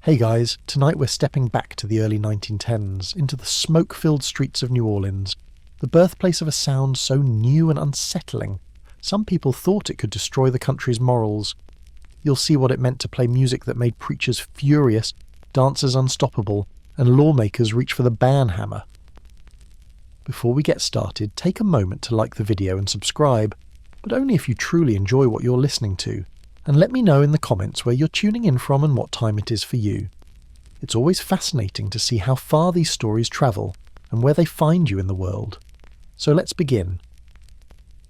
Hey guys, tonight we're stepping back to the early 1910s, into the smoke-filled streets of New Orleans, the birthplace of a sound so new and unsettling, some people thought it could destroy the country's morals. You'll see what it meant to play music that made preachers furious, dancers unstoppable, and lawmakers reach for the ban hammer. Before we get started, take a moment to like the video and subscribe, but only if you truly enjoy what you're listening to. And let me know in the comments where you're tuning in from and what time it is for you. It's always fascinating to see how far these stories travel and where they find you in the world. So let's begin.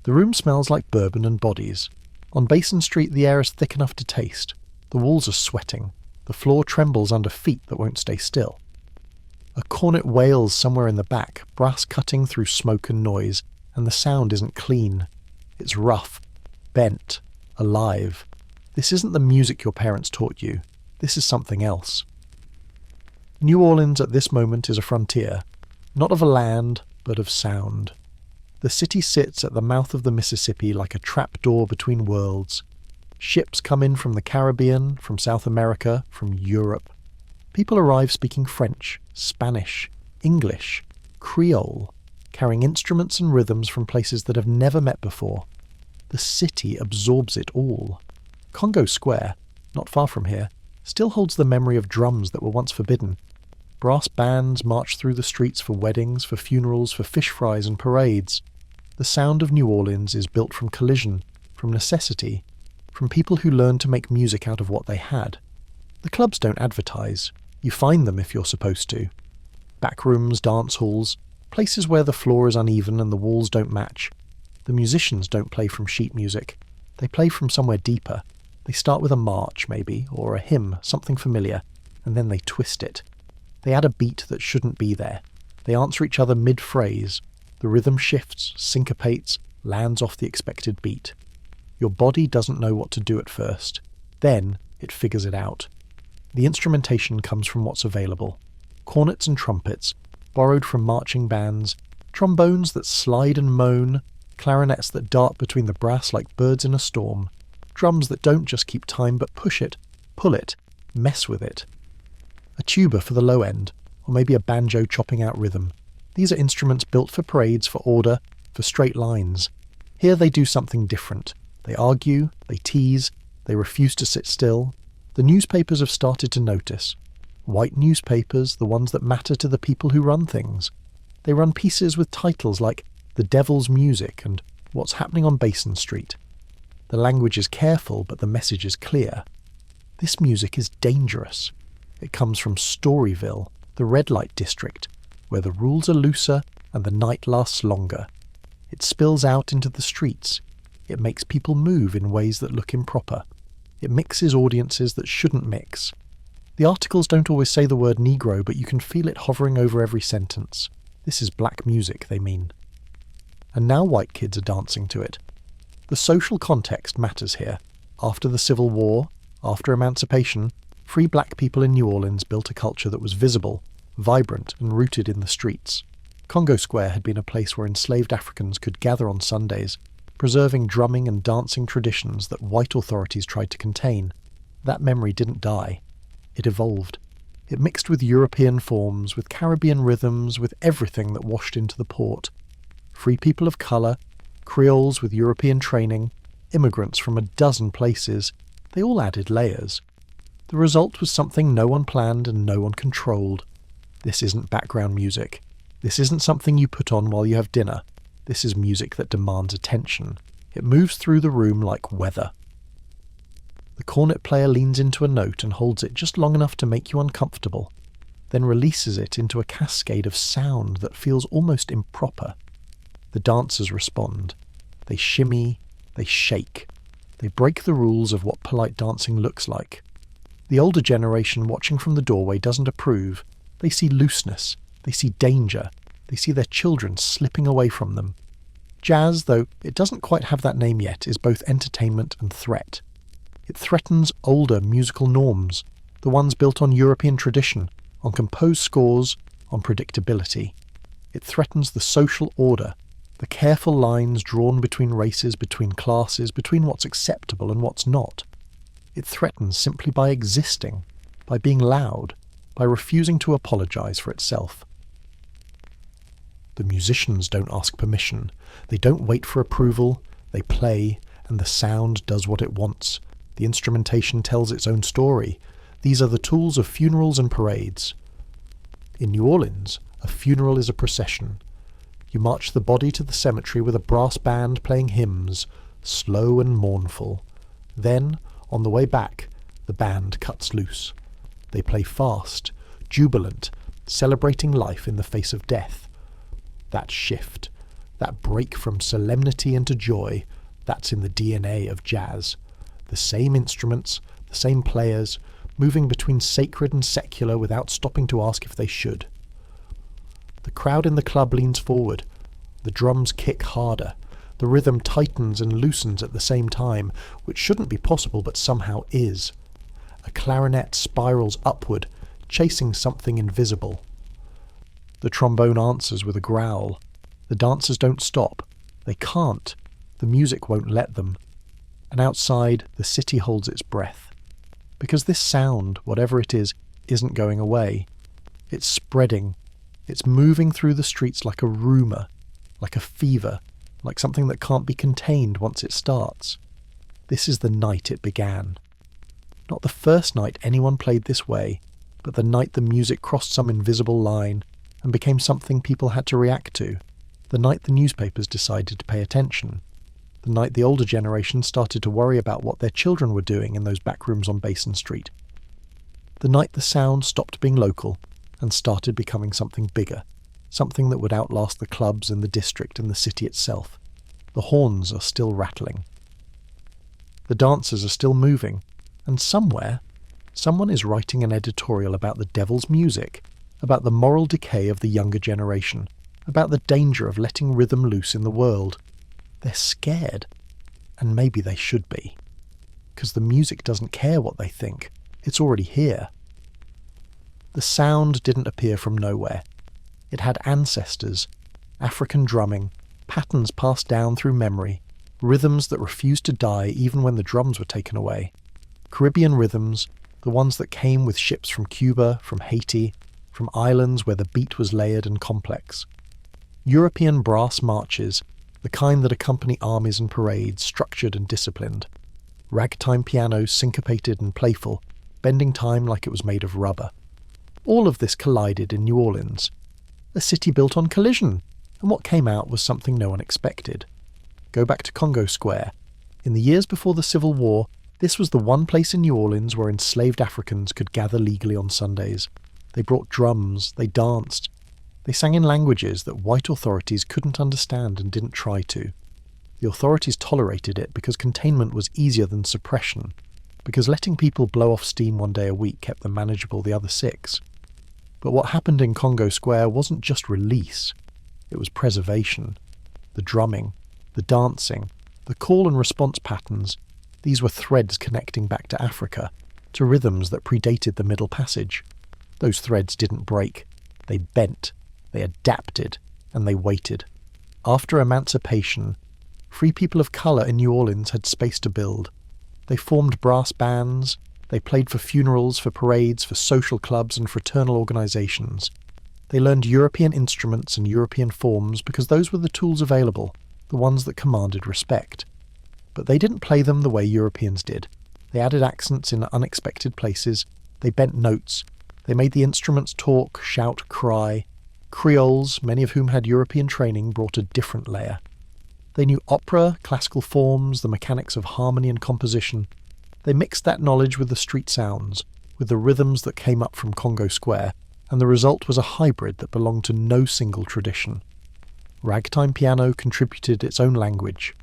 The room smells like bourbon and bodies. On Basin Street the air is thick enough to taste. The walls are sweating. The floor trembles under feet that won't stay still. A cornet wails somewhere in the back, brass cutting through smoke and noise, and the sound isn't clean. It's rough, bent, alive. This isn't the music your parents taught you. This is something else. New Orleans at this moment is a frontier, not of a land, but of sound. The city sits at the mouth of the Mississippi like a trapdoor between worlds. Ships come in from the Caribbean, from South America, from Europe. People arrive speaking French, Spanish, English, Creole, carrying instruments and rhythms from places that have never met before. The city absorbs it all. Congo Square, not far from here, still holds the memory of drums that were once forbidden. Brass bands march through the streets for weddings, for funerals, for fish fries and parades. The sound of New Orleans is built from collision, from necessity, from people who learned to make music out of what they had. The clubs don't advertise. You find them if you're supposed to. Backrooms, dance halls, places where the floor is uneven and the walls don't match. The musicians don't play from sheet music. They play from somewhere deeper. They start with a march, maybe, or a hymn, something familiar, and then they twist it. They add a beat that shouldn't be there. They answer each other mid-phrase. The rhythm shifts, syncopates, lands off the expected beat. Your body doesn't know what to do at first. Then it figures it out. The instrumentation comes from what's available. Cornets and trumpets, borrowed from marching bands, trombones that slide and moan, clarinets that dart between the brass like birds in a storm, drums that don't just keep time but push it, pull it, mess with it. A tuba for the low end, or maybe a banjo chopping out rhythm. These are instruments built for parades, for order, for straight lines. Here they do something different. They argue, they tease, they refuse to sit still. The newspapers have started to notice. White newspapers, the ones that matter to the people who run things. They run pieces with titles like The Devil's Music and What's Happening on Basin Street. The language is careful, but the message is clear. This music is dangerous. It comes from Storyville, the red light district, where the rules are looser and the night lasts longer. It spills out into the streets. It makes people move in ways that look improper. It mixes audiences that shouldn't mix. The articles don't always say the word Negro, but you can feel it hovering over every sentence. This is black music, they mean. And now white kids are dancing to it. The social context matters here. After the Civil War, after emancipation, free black people in New Orleans built a culture that was visible, vibrant and rooted in the streets. Congo Square had been a place where enslaved Africans could gather on Sundays, preserving drumming and dancing traditions that white authorities tried to contain. That memory didn't die. It evolved. It mixed with European forms, with Caribbean rhythms, with everything that washed into the port. Free people of colour, Creoles with European training, immigrants from a dozen places, they all added layers. The result was something no one planned and no one controlled. This isn't background music. This isn't something you put on while you have dinner. This is music that demands attention. It moves through the room like weather. The cornet player leans into a note and holds it just long enough to make you uncomfortable, then releases it into a cascade of sound that feels almost improper. The dancers respond. They shimmy, they shake. They break the rules of what polite dancing looks like. The older generation watching from the doorway doesn't approve. They see looseness. They see danger. They see their children slipping away from them. Jazz, though it doesn't quite have that name yet, is both entertainment and threat. It threatens older musical norms, the ones built on European tradition, on composed scores, on predictability. It threatens the social order, the careful lines drawn between races, between classes, between what's acceptable and what's not. It threatens simply by existing, by being loud, by refusing to apologise for itself. The musicians don't ask permission. They don't wait for approval. They play, and the sound does what it wants. The instrumentation tells its own story. These are the tools of funerals and parades. In New Orleans, a funeral is a procession. You march the body to the cemetery with a brass band playing hymns, slow and mournful. Then, on the way back, the band cuts loose. They play fast, jubilant, celebrating life in the face of death. That shift, that break from solemnity into joy, that's in the DNA of jazz. The same instruments, the same players, moving between sacred and secular without stopping to ask if they should. The crowd in the club leans forward. The drums kick harder. The rhythm tightens and loosens at the same time, which shouldn't be possible but somehow is. A clarinet spirals upward, chasing something invisible. The trombone answers with a growl. The dancers don't stop. They can't. The music won't let them. And outside, the city holds its breath. Because this sound, whatever it is, isn't going away. It's spreading. It's moving through the streets like a rumour, like a fever, like something that can't be contained once it starts. This is the night it began. Not the first night anyone played this way, but the night the music crossed some invisible line and became something people had to react to. The night the newspapers decided to pay attention. The night the older generation started to worry about what their children were doing in those back rooms on Basin Street. The night the sound stopped being local and started becoming something bigger, something that would outlast the clubs and the district and the city itself. The horns are still rattling. The dancers are still moving, and somewhere, someone is writing an editorial about the devil's music, about the moral decay of the younger generation, about the danger of letting rhythm loose in the world. They're scared, and maybe they should be, because the music doesn't care what they think. It's already here. The sound didn't appear from nowhere. It had ancestors, African drumming, patterns passed down through memory, rhythms that refused to die even when the drums were taken away. Caribbean rhythms, the ones that came with ships from Cuba, from Haiti, from islands where the beat was layered and complex. European brass marches, the kind that accompany armies and parades, structured and disciplined. Ragtime pianos, syncopated and playful, bending time like it was made of rubber. All of this collided in New Orleans. A city built on collision, and what came out was something no one expected. Go back to Congo Square. In the years before the Civil War, this was the one place in New Orleans where enslaved Africans could gather legally on Sundays. They brought drums, they danced. They sang in languages that white authorities couldn't understand and didn't try to. The authorities tolerated it because containment was easier than suppression, because letting people blow off steam one day a week kept them manageable the other 6. But what happened in Congo Square wasn't just release, it was preservation. The drumming, the dancing, the call and response patterns, these were threads connecting back to Africa, to rhythms that predated the Middle Passage. Those threads didn't break, they bent, they adapted, and they waited. After emancipation, free people of colour in New Orleans had space to build. They formed brass bands, they played for funerals, for parades, for social clubs and fraternal organisations. They learned European instruments and European forms because those were the tools available, the ones that commanded respect. But they didn't play them the way Europeans did. They added accents in unexpected places, they bent notes, they made the instruments talk, shout, cry. Creoles, many of whom had European training, brought a different layer. They knew opera, classical forms, the mechanics of harmony and composition. They mixed that knowledge with the street sounds, with the rhythms that came up from Congo Square, and the result was a hybrid that belonged to no single tradition. Ragtime piano contributed its own language.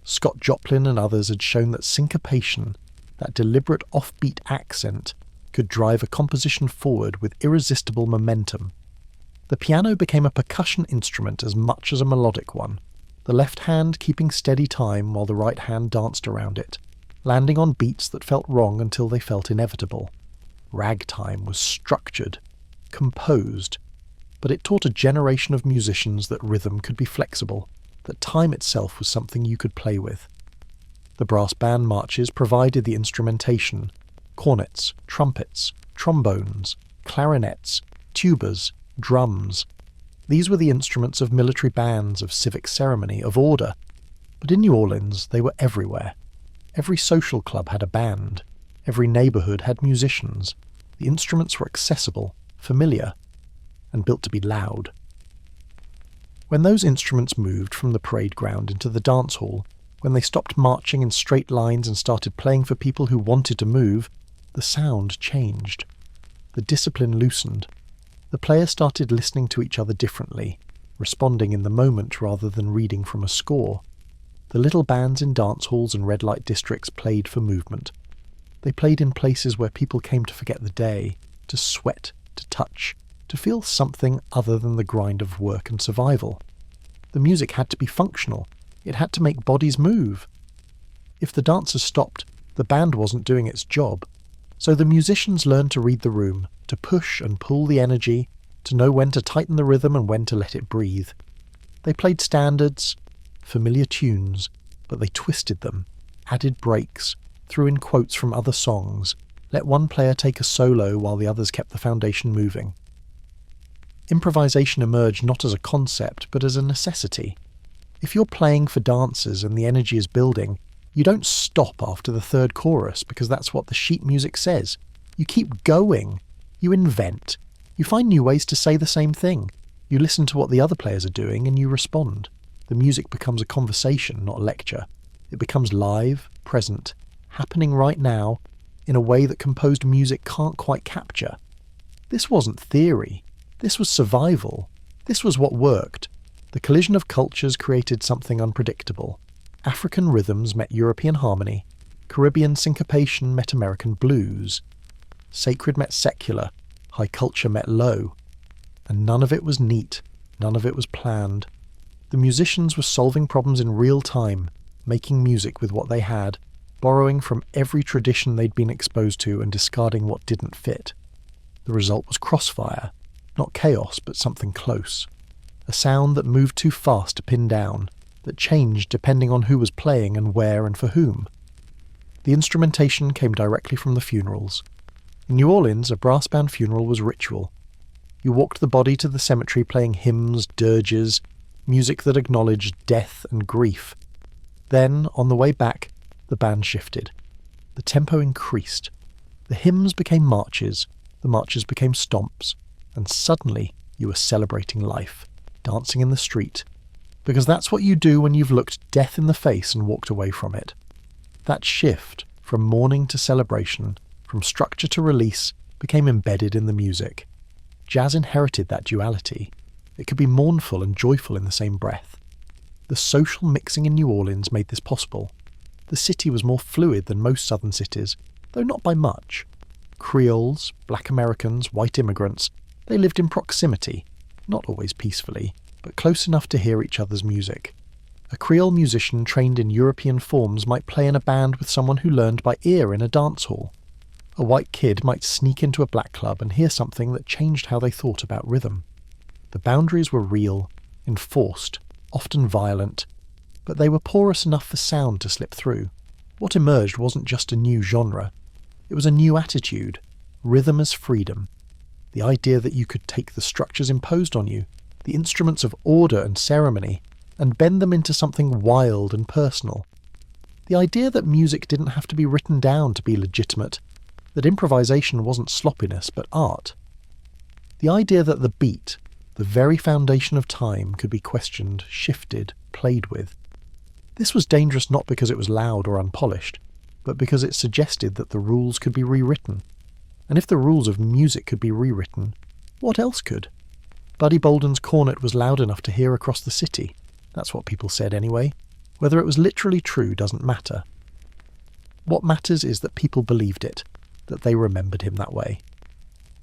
Scott Joplin and others had shown that syncopation, that deliberate offbeat accent, could drive a composition forward with irresistible momentum. The piano became a percussion instrument as much as a melodic one, the left hand keeping steady time while the right hand danced around it, landing on beats that felt wrong until they felt inevitable. Ragtime was structured, composed, but it taught a generation of musicians that rhythm could be flexible, that time itself was something you could play with. The brass band marches provided the instrumentation, cornets, trumpets, trombones, clarinets, tubas, drums. These were the instruments of military bands, of civic ceremony, of order. But in New Orleans, they were everywhere. Every social club had a band. Every neighborhood had musicians. The instruments were accessible, familiar, and built to be loud. When those instruments moved from the parade ground into the dance hall, when they stopped marching in straight lines and started playing for people who wanted to move, the sound changed. The discipline loosened. The players started listening to each other differently, responding in the moment rather than reading from a score. The little bands in dance halls and red light districts played for movement. They played in places where people came to forget the day, to sweat, to touch, to feel something other than the grind of work and survival. The music had to be functional. It had to make bodies move. If the dancers stopped, the band wasn't doing its job. So the musicians learned to read the room, to push and pull the energy, to know when to tighten the rhythm and when to let it breathe. They played standards, familiar tunes, but they twisted them, added breaks, threw in quotes from other songs, let one player take a solo while the others kept the foundation moving. Improvisation emerged not as a concept, but as a necessity. If you're playing for dancers and the energy is building, you don't stop after the third chorus because that's what the sheet music says. You keep going. You invent. You find new ways to say the same thing. You listen to what the other players are doing and you respond. The music becomes a conversation, not a lecture. It becomes live, present, happening right now, in a way that composed music can't quite capture. This wasn't theory. This was survival. This was what worked. The collision of cultures created something unpredictable. African rhythms met European harmony. Caribbean syncopation met American blues. Sacred met secular. High culture met low. And none of it was neat. None of it was planned. The musicians were solving problems in real time, making music with what they had, borrowing from every tradition they'd been exposed to and discarding what didn't fit. The result was crossfire. Not chaos, but something close. A sound that moved too fast to pin down, that changed depending on who was playing and where and for whom. The instrumentation came directly from the funerals. In New Orleans, a brass band funeral was ritual. You walked the body to the cemetery playing hymns, dirges, music that acknowledged death and grief. Then, on the way back, the band shifted. The tempo increased. The hymns became marches, the marches became stomps, and suddenly you were celebrating life, dancing in the street, because that's what you do when you've looked death in the face and walked away from it. That shift, from mourning to celebration, from structure to release, became embedded in the music. Jazz inherited that duality. It could be mournful and joyful in the same breath. The social mixing in New Orleans made this possible. The city was more fluid than most southern cities, though not by much. Creoles, black Americans, white immigrants, they lived in proximity, not always peacefully, but close enough to hear each other's music. A Creole musician trained in European forms might play in a band with someone who learned by ear in a dance hall. A white kid might sneak into a black club and hear something that changed how they thought about rhythm. The boundaries were real, enforced, often violent, but they were porous enough for sound to slip through. What emerged wasn't just a new genre. It was a new attitude, rhythm as freedom. The idea that you could take the structures imposed on you, the instruments of order and ceremony, and bend them into something wild and personal. The idea that music didn't have to be written down to be legitimate, that improvisation wasn't sloppiness but art. The idea that the beat, the very foundation of time, could be questioned, shifted, played with. This was dangerous not because it was loud or unpolished, but because it suggested that the rules could be rewritten. And if the rules of music could be rewritten, what else could? Buddy Bolden's cornet was loud enough to hear across the city. That's what people said anyway. Whether it was literally true doesn't matter. What matters is that people believed it, that they remembered him that way.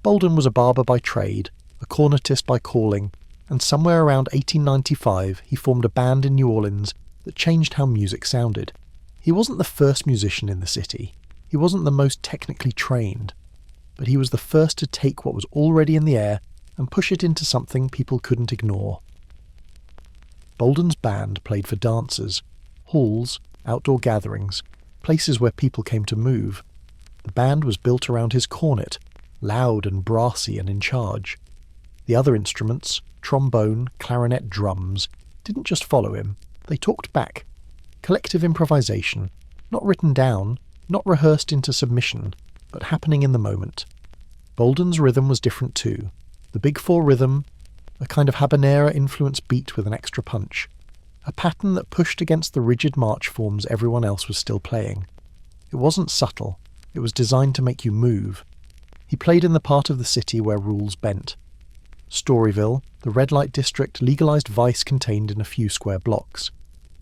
Bolden was a barber by trade, a cornetist by calling, and somewhere around 1895 he formed a band in New Orleans that changed how music sounded. He wasn't the first musician in the city. He wasn't the most technically trained. But he was the first to take what was already in the air and push it into something people couldn't ignore. Bolden's band played for dancers, halls, outdoor gatherings, places where people came to move. The band was built around his cornet, loud and brassy and in charge. The other instruments, trombone, clarinet, drums, didn't just follow him, they talked back. Collective improvisation, not written down, not rehearsed into submission, but happening in the moment. Bolden's rhythm was different too. The Big Four rhythm, a kind of habanera-influenced beat with an extra punch. A pattern that pushed against the rigid march forms everyone else was still playing. It wasn't subtle, it was designed to make you move. He played in the part of the city where rules bent. Storyville, the red light district, legalised vice contained in a few square blocks.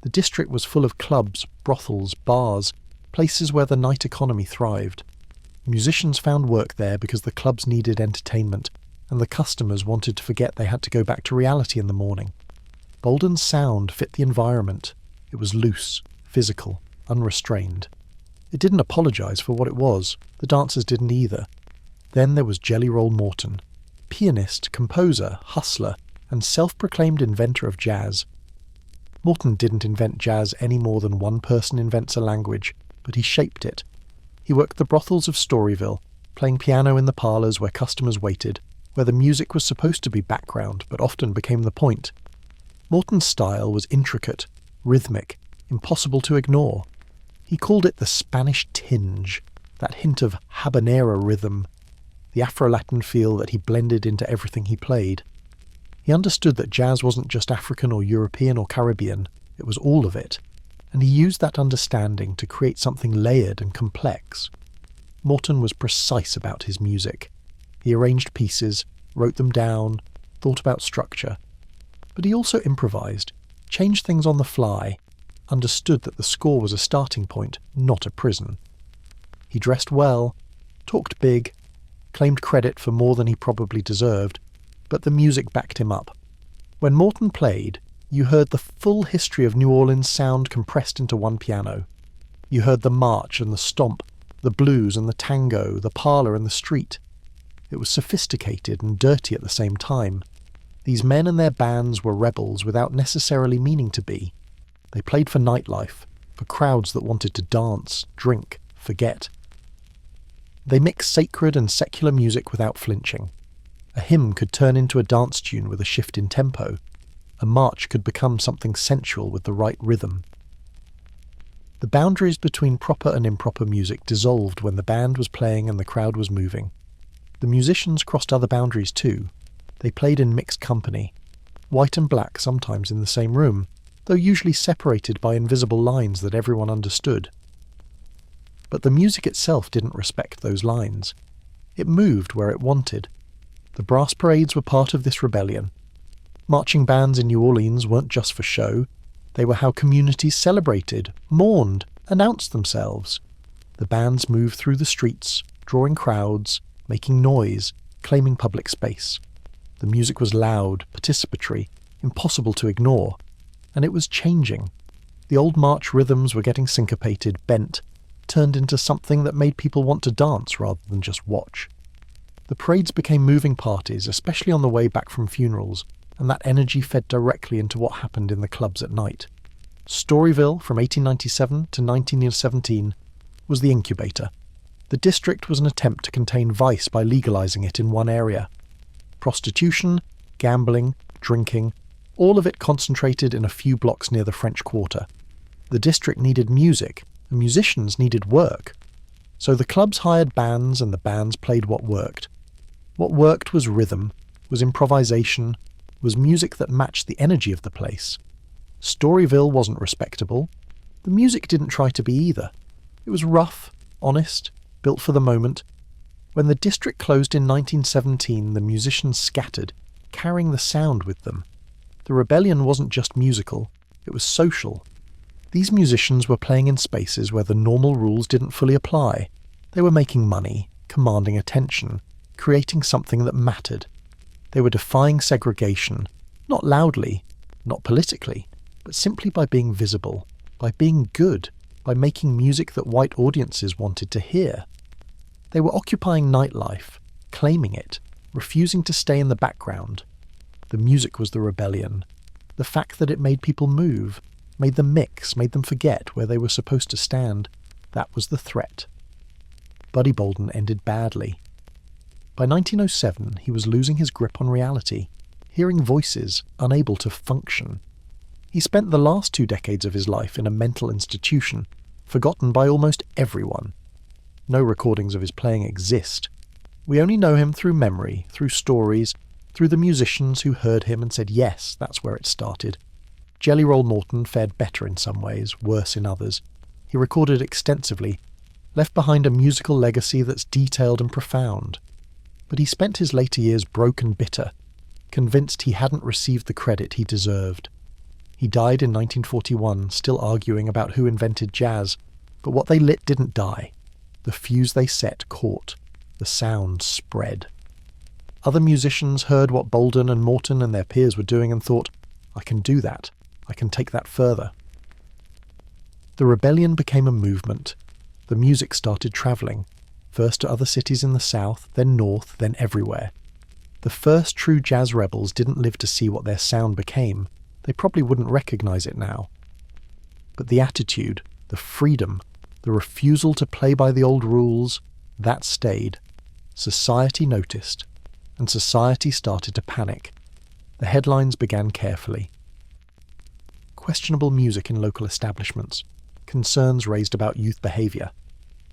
The district was full of clubs, brothels, bars, places where the night economy thrived. Musicians found work there because the clubs needed entertainment, and the customers wanted to forget they had to go back to reality in the morning. Bolden's sound fit the environment. It was loose, physical, unrestrained. It didn't apologise for what it was. The dancers didn't either. Then there was Jelly Roll Morton, pianist, composer, hustler, and self-proclaimed inventor of jazz. Morton didn't invent jazz any more than one person invents a language, but he shaped it. He worked the brothels of Storyville, playing piano in the parlours where customers waited, where the music was supposed to be background but often became the point. Morton's style was intricate, rhythmic, impossible to ignore. He called it the Spanish tinge, that hint of habanera rhythm, the Afro-Latin feel that he blended into everything he played. He understood that jazz wasn't just African or European or Caribbean, it was all of it, and he used that understanding to create something layered and complex. Morton was precise about his music. He arranged pieces, wrote them down, thought about structure. But he also improvised, changed things on the fly, understood that the score was a starting point, not a prison. He dressed well, talked big, claimed credit for more than he probably deserved, but the music backed him up. When Morton played, you heard the full history of New Orleans sound compressed into one piano. You heard the march and the stomp, the blues and the tango, the parlour and the street. It was sophisticated and dirty at the same time. These men and their bands were rebels without necessarily meaning to be. They played for nightlife, for crowds that wanted to dance, drink, forget. They mixed sacred and secular music without flinching. A hymn could turn into a dance tune with a shift in tempo. A march could become something sensual with the right rhythm. The boundaries between proper and improper music dissolved when the band was playing and the crowd was moving. The musicians crossed other boundaries too. They played in mixed company, white and black sometimes in the same room, though usually separated by invisible lines that everyone understood. But the music itself didn't respect those lines. It moved where it wanted. The brass parades were part of this rebellion. Marching bands in New Orleans weren't just for show. They were how communities celebrated, mourned, announced themselves. The bands moved through the streets, drawing crowds, making noise, claiming public space. The music was loud, participatory, impossible to ignore. And it was changing. The old march rhythms were getting syncopated, bent, turned into something that made people want to dance rather than just watch. The parades became moving parties, especially on the way back from funerals, and that energy fed directly into what happened in the clubs at night. Storyville, from 1897 to 1917, was the incubator. The district was an attempt to contain vice by legalising it in one area. Prostitution, gambling, drinking, all of it concentrated in a few blocks near the French Quarter. The district needed music, and musicians needed work. So the clubs hired bands, and the bands played what worked. What worked was rhythm, was improvisation, was music that matched the energy of the place. Storyville wasn't respectable. The music didn't try to be either. It was rough, honest, built for the moment. When the district closed in 1917, the musicians scattered, carrying the sound with them. The rebellion wasn't just musical, it was social. These musicians were playing in spaces where the normal rules didn't fully apply. They were making money, commanding attention, creating something that mattered. They were defying segregation, not loudly, not politically, but simply by being visible, by being good, by making music that white audiences wanted to hear. They were occupying nightlife, claiming it, refusing to stay in the background. The music was the rebellion. The fact that it made people move, made them mix, made them forget where they were supposed to stand, that was the threat. Buddy Bolden ended badly. By 1907, he was losing his grip on reality, hearing voices, unable to function. He spent the last 2 decades of his life in a mental institution, forgotten by almost everyone. No recordings of his playing exist. We only know him through memory, through stories, through the musicians who heard him and said, yes, that's where it started. Jelly Roll Morton fared better in some ways, worse in others. He recorded extensively, left behind a musical legacy that's detailed and profound. But he spent his later years broke and bitter, convinced he hadn't received the credit he deserved. He died in 1941, still arguing about who invented jazz, but what they lit didn't die. The fuse they set caught. The sound spread. Other musicians heard what Bolden and Morton and their peers were doing and thought, I can do that. I can take that further. The rebellion became a movement. The music started travelling, first to other cities in the south, then north, then everywhere. The first true jazz rebels didn't live to see what their sound became. They probably wouldn't recognise it now. But the attitude, the freedom, the refusal to play by the old rules, that stayed. Society noticed, and society started to panic. The headlines began carefully. Questionable music in local establishments. Concerns raised about youth behaviour.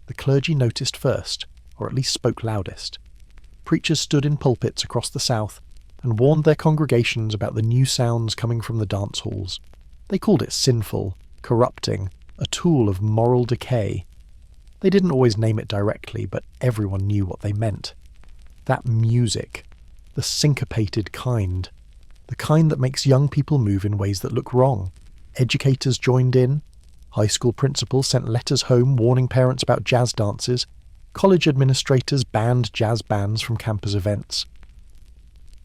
The clergy noticed first, or at least spoke loudest. Preachers stood in pulpits across the south and warned their congregations about the new sounds coming from the dance halls. They called it sinful, corrupting, a tool of moral decay. They didn't always name it directly, but everyone knew what they meant. That music, the syncopated kind, the kind that makes young people move in ways that look wrong. Educators joined in. High school principals sent letters home warning parents about jazz dances. College administrators banned jazz bands from campus events.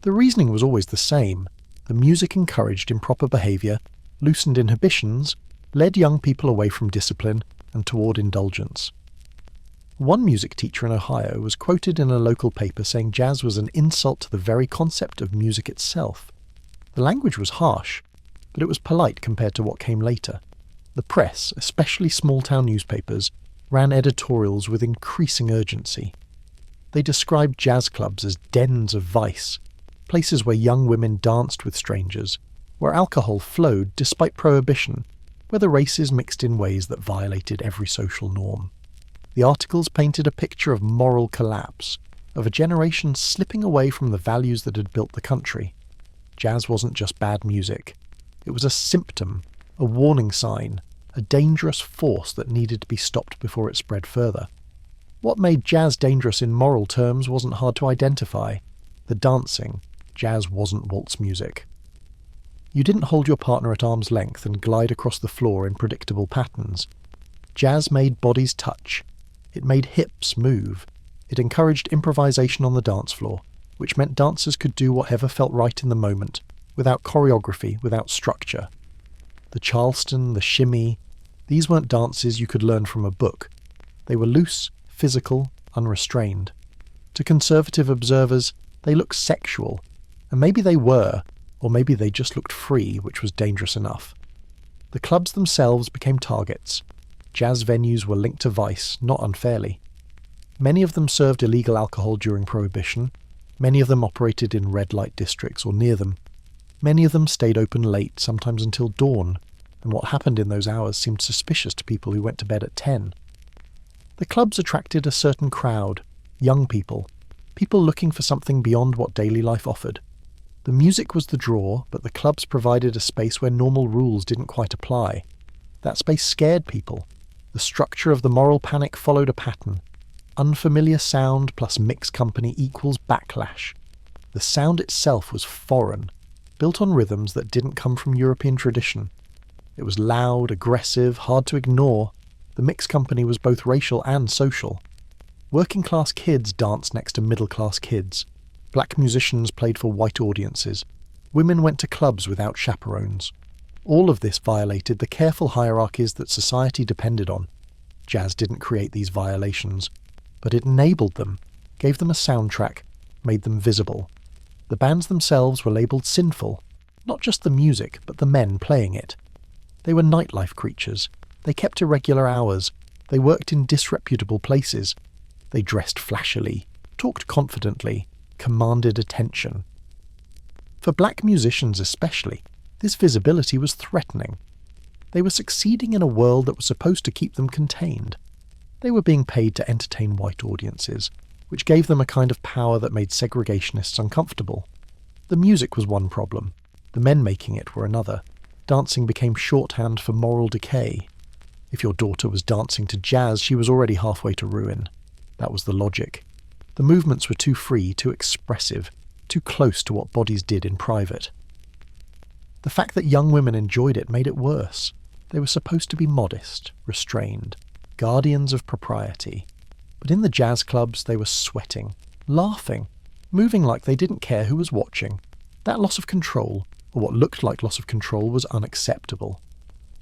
The reasoning was always the same. The music encouraged improper behaviour, loosened inhibitions, led young people away from discipline and toward indulgence. One music teacher in Ohio was quoted in a local paper saying jazz was an insult to the very concept of music itself. The language was harsh, but it was polite compared to what came later. The press, especially small-town newspapers, ran editorials with increasing urgency. They described jazz clubs as dens of vice, places where young women danced with strangers, where alcohol flowed despite prohibition, where the races mixed in ways that violated every social norm. The articles painted a picture of moral collapse, of a generation slipping away from the values that had built the country. Jazz wasn't just bad music. It was a symptom, a warning sign, a dangerous force that needed to be stopped before it spread further. What made jazz dangerous in moral terms wasn't hard to identify. The dancing. Jazz wasn't waltz music. You didn't hold your partner at arm's length and glide across the floor in predictable patterns. Jazz made bodies touch. It made hips move. It encouraged improvisation on the dance floor, which meant dancers could do whatever felt right in the moment, without choreography, without structure. The Charleston, the shimmy, these weren't dances you could learn from a book. They were loose, physical, unrestrained. To conservative observers, they looked sexual, and maybe they were, or maybe they just looked free, which was dangerous enough. The clubs themselves became targets. Jazz venues were linked to vice, not unfairly. Many of them served illegal alcohol during Prohibition. Many of them operated in red light districts or near them. Many of them stayed open late, sometimes until dawn, and what happened in those hours seemed suspicious to people who went to bed at 10. The clubs attracted a certain crowd, young people looking for something beyond what daily life offered. The music was the draw, but the clubs provided a space where normal rules didn't quite apply. That space scared people. The structure of the moral panic followed a pattern. Unfamiliar sound plus mixed company equals backlash. The sound itself was foreign, built on rhythms that didn't come from European tradition. It was loud, aggressive, hard to ignore. The mixed company was both racial and social. Working-class kids danced next to middle-class kids. Black musicians played for white audiences. Women went to clubs without chaperones. All of this violated the careful hierarchies that society depended on. Jazz didn't create these violations, but it enabled them, gave them a soundtrack, made them visible. The bands themselves were labelled sinful, not just the music, but the men playing it. They were nightlife creatures. They kept irregular hours. They worked in disreputable places. They dressed flashily, talked confidently, commanded attention. For black musicians especially, this visibility was threatening. They were succeeding in a world that was supposed to keep them contained. They were being paid to entertain white audiences, which gave them a kind of power that made segregationists uncomfortable. The music was one problem. The men making it were another. Dancing became shorthand for moral decay. If your daughter was dancing to jazz, she was already halfway to ruin. That was the logic. The movements were too free, too expressive, too close to what bodies did in private. The fact that young women enjoyed it made it worse. They were supposed to be modest, restrained, guardians of propriety. But in the jazz clubs, they were sweating, laughing, moving like they didn't care who was watching. That loss of control, or what looked like loss of control, was unacceptable.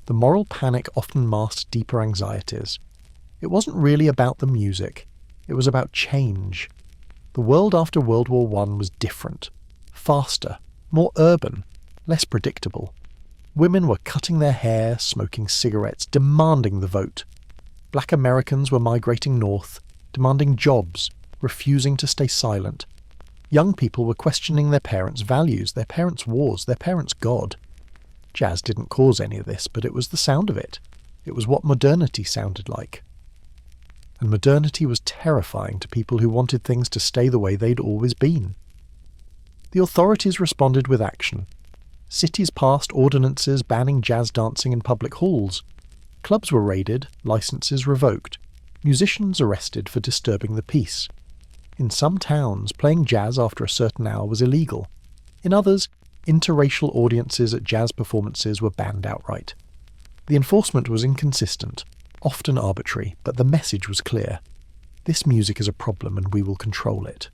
The moral panic often masked deeper anxieties. It wasn't really about the music. It was about change. The world after World War I was different, faster, more urban, less predictable. Women were cutting their hair, smoking cigarettes, demanding the vote. Black Americans were migrating north, demanding jobs, refusing to stay silent. Young people were questioning their parents' values, their parents' wars, their parents' God. Jazz didn't cause any of this, but it was the sound of it. It was what modernity sounded like. And modernity was terrifying to people who wanted things to stay the way they'd always been. The authorities responded with action. Cities passed ordinances banning jazz dancing in public halls. Clubs were raided, licenses revoked, musicians arrested for disturbing the peace. In some towns, playing jazz after a certain hour was illegal. In others, interracial audiences at jazz performances were banned outright. The enforcement was inconsistent, often arbitrary, but the message was clear. This music is a problem and we will control it.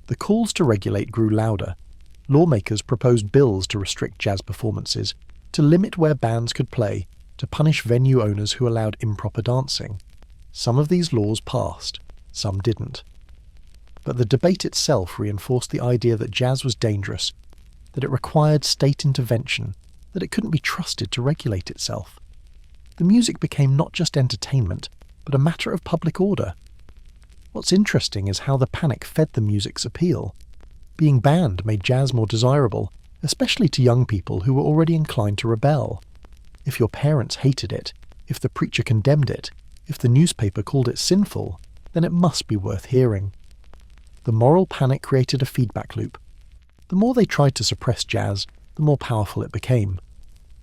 The calls to regulate grew louder. Lawmakers proposed bills to restrict jazz performances, to limit where bands could play, to punish venue owners who allowed improper dancing. Some of these laws passed, some didn't. But the debate itself reinforced the idea that jazz was dangerous, that it required state intervention, that it couldn't be trusted to regulate itself. The music became not just entertainment, but a matter of public order. What's interesting is how the panic fed the music's appeal. Being banned made jazz more desirable, especially to young people who were already inclined to rebel. If your parents hated it, if the preacher condemned it, if the newspaper called it sinful, then it must be worth hearing. The moral panic created a feedback loop. The more they tried to suppress jazz, the more powerful it became.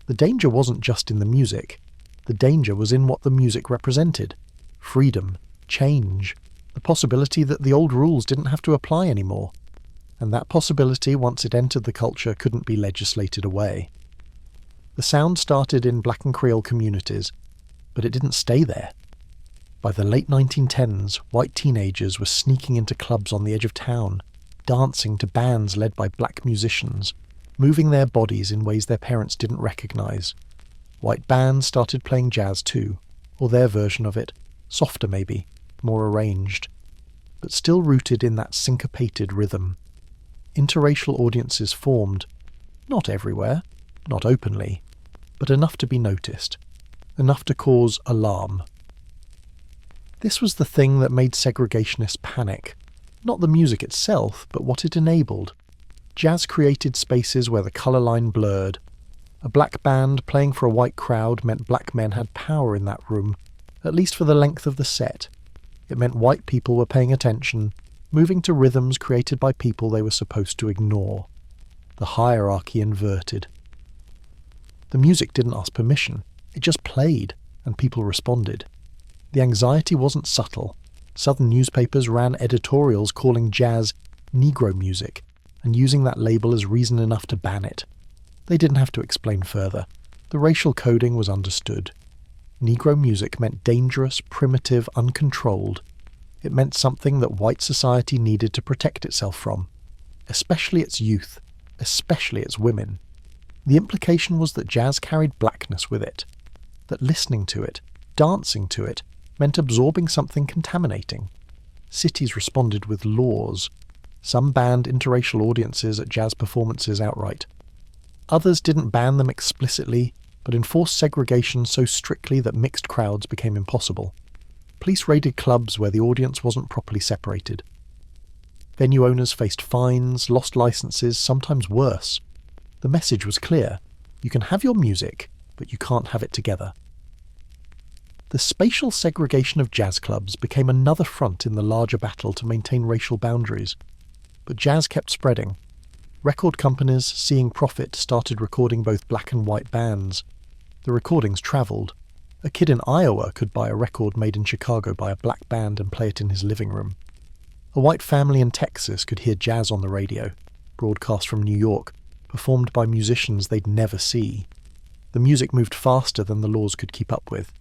The danger wasn't just in the music. The danger was in what the music represented. Freedom, change, the possibility that the old rules didn't have to apply anymore. And that possibility, once it entered the culture, couldn't be legislated away. The sound started in black and Creole communities, but it didn't stay there. By the late 1910s, white teenagers were sneaking into clubs on the edge of town, dancing to bands led by black musicians, moving their bodies in ways their parents didn't recognize. White bands started playing jazz too, or their version of it, softer maybe, more arranged, but still rooted in that syncopated rhythm. Interracial audiences formed, not everywhere, not openly, but enough to be noticed, enough to cause alarm. This was the thing that made segregationists panic, not the music itself, but what it enabled. Jazz created spaces where the colour line blurred. A black band playing for a white crowd meant black men had power in that room, at least for the length of the set. It meant white people were paying attention, moving to rhythms created by people they were supposed to ignore. The hierarchy inverted. The music didn't ask permission, it just played, and people responded. The anxiety wasn't subtle. Southern newspapers ran editorials calling jazz Negro music, and using that label as reason enough to ban it. They didn't have to explain further. The racial coding was understood. Negro music meant dangerous, primitive, uncontrolled. It meant something that white society needed to protect itself from, especially its youth, especially its women. The implication was that jazz carried blackness with it, that listening to it, dancing to it, meant absorbing something contaminating. Cities responded with laws. Some banned interracial audiences at jazz performances outright. Others didn't ban them explicitly, but enforced segregation so strictly that mixed crowds became impossible. Police raided clubs where the audience wasn't properly separated. Venue owners faced fines, lost licenses, sometimes worse. The message was clear. You can have your music, but you can't have it together. The spatial segregation of jazz clubs became another front in the larger battle to maintain racial boundaries. But jazz kept spreading. Record companies, seeing profit, started recording both black and white bands. The recordings travelled. A kid in Iowa could buy a record made in Chicago by a black band and play it in his living room. A white family in Texas could hear jazz on the radio, broadcast from New York, performed by musicians they'd never see. The music moved faster than the laws could keep up with.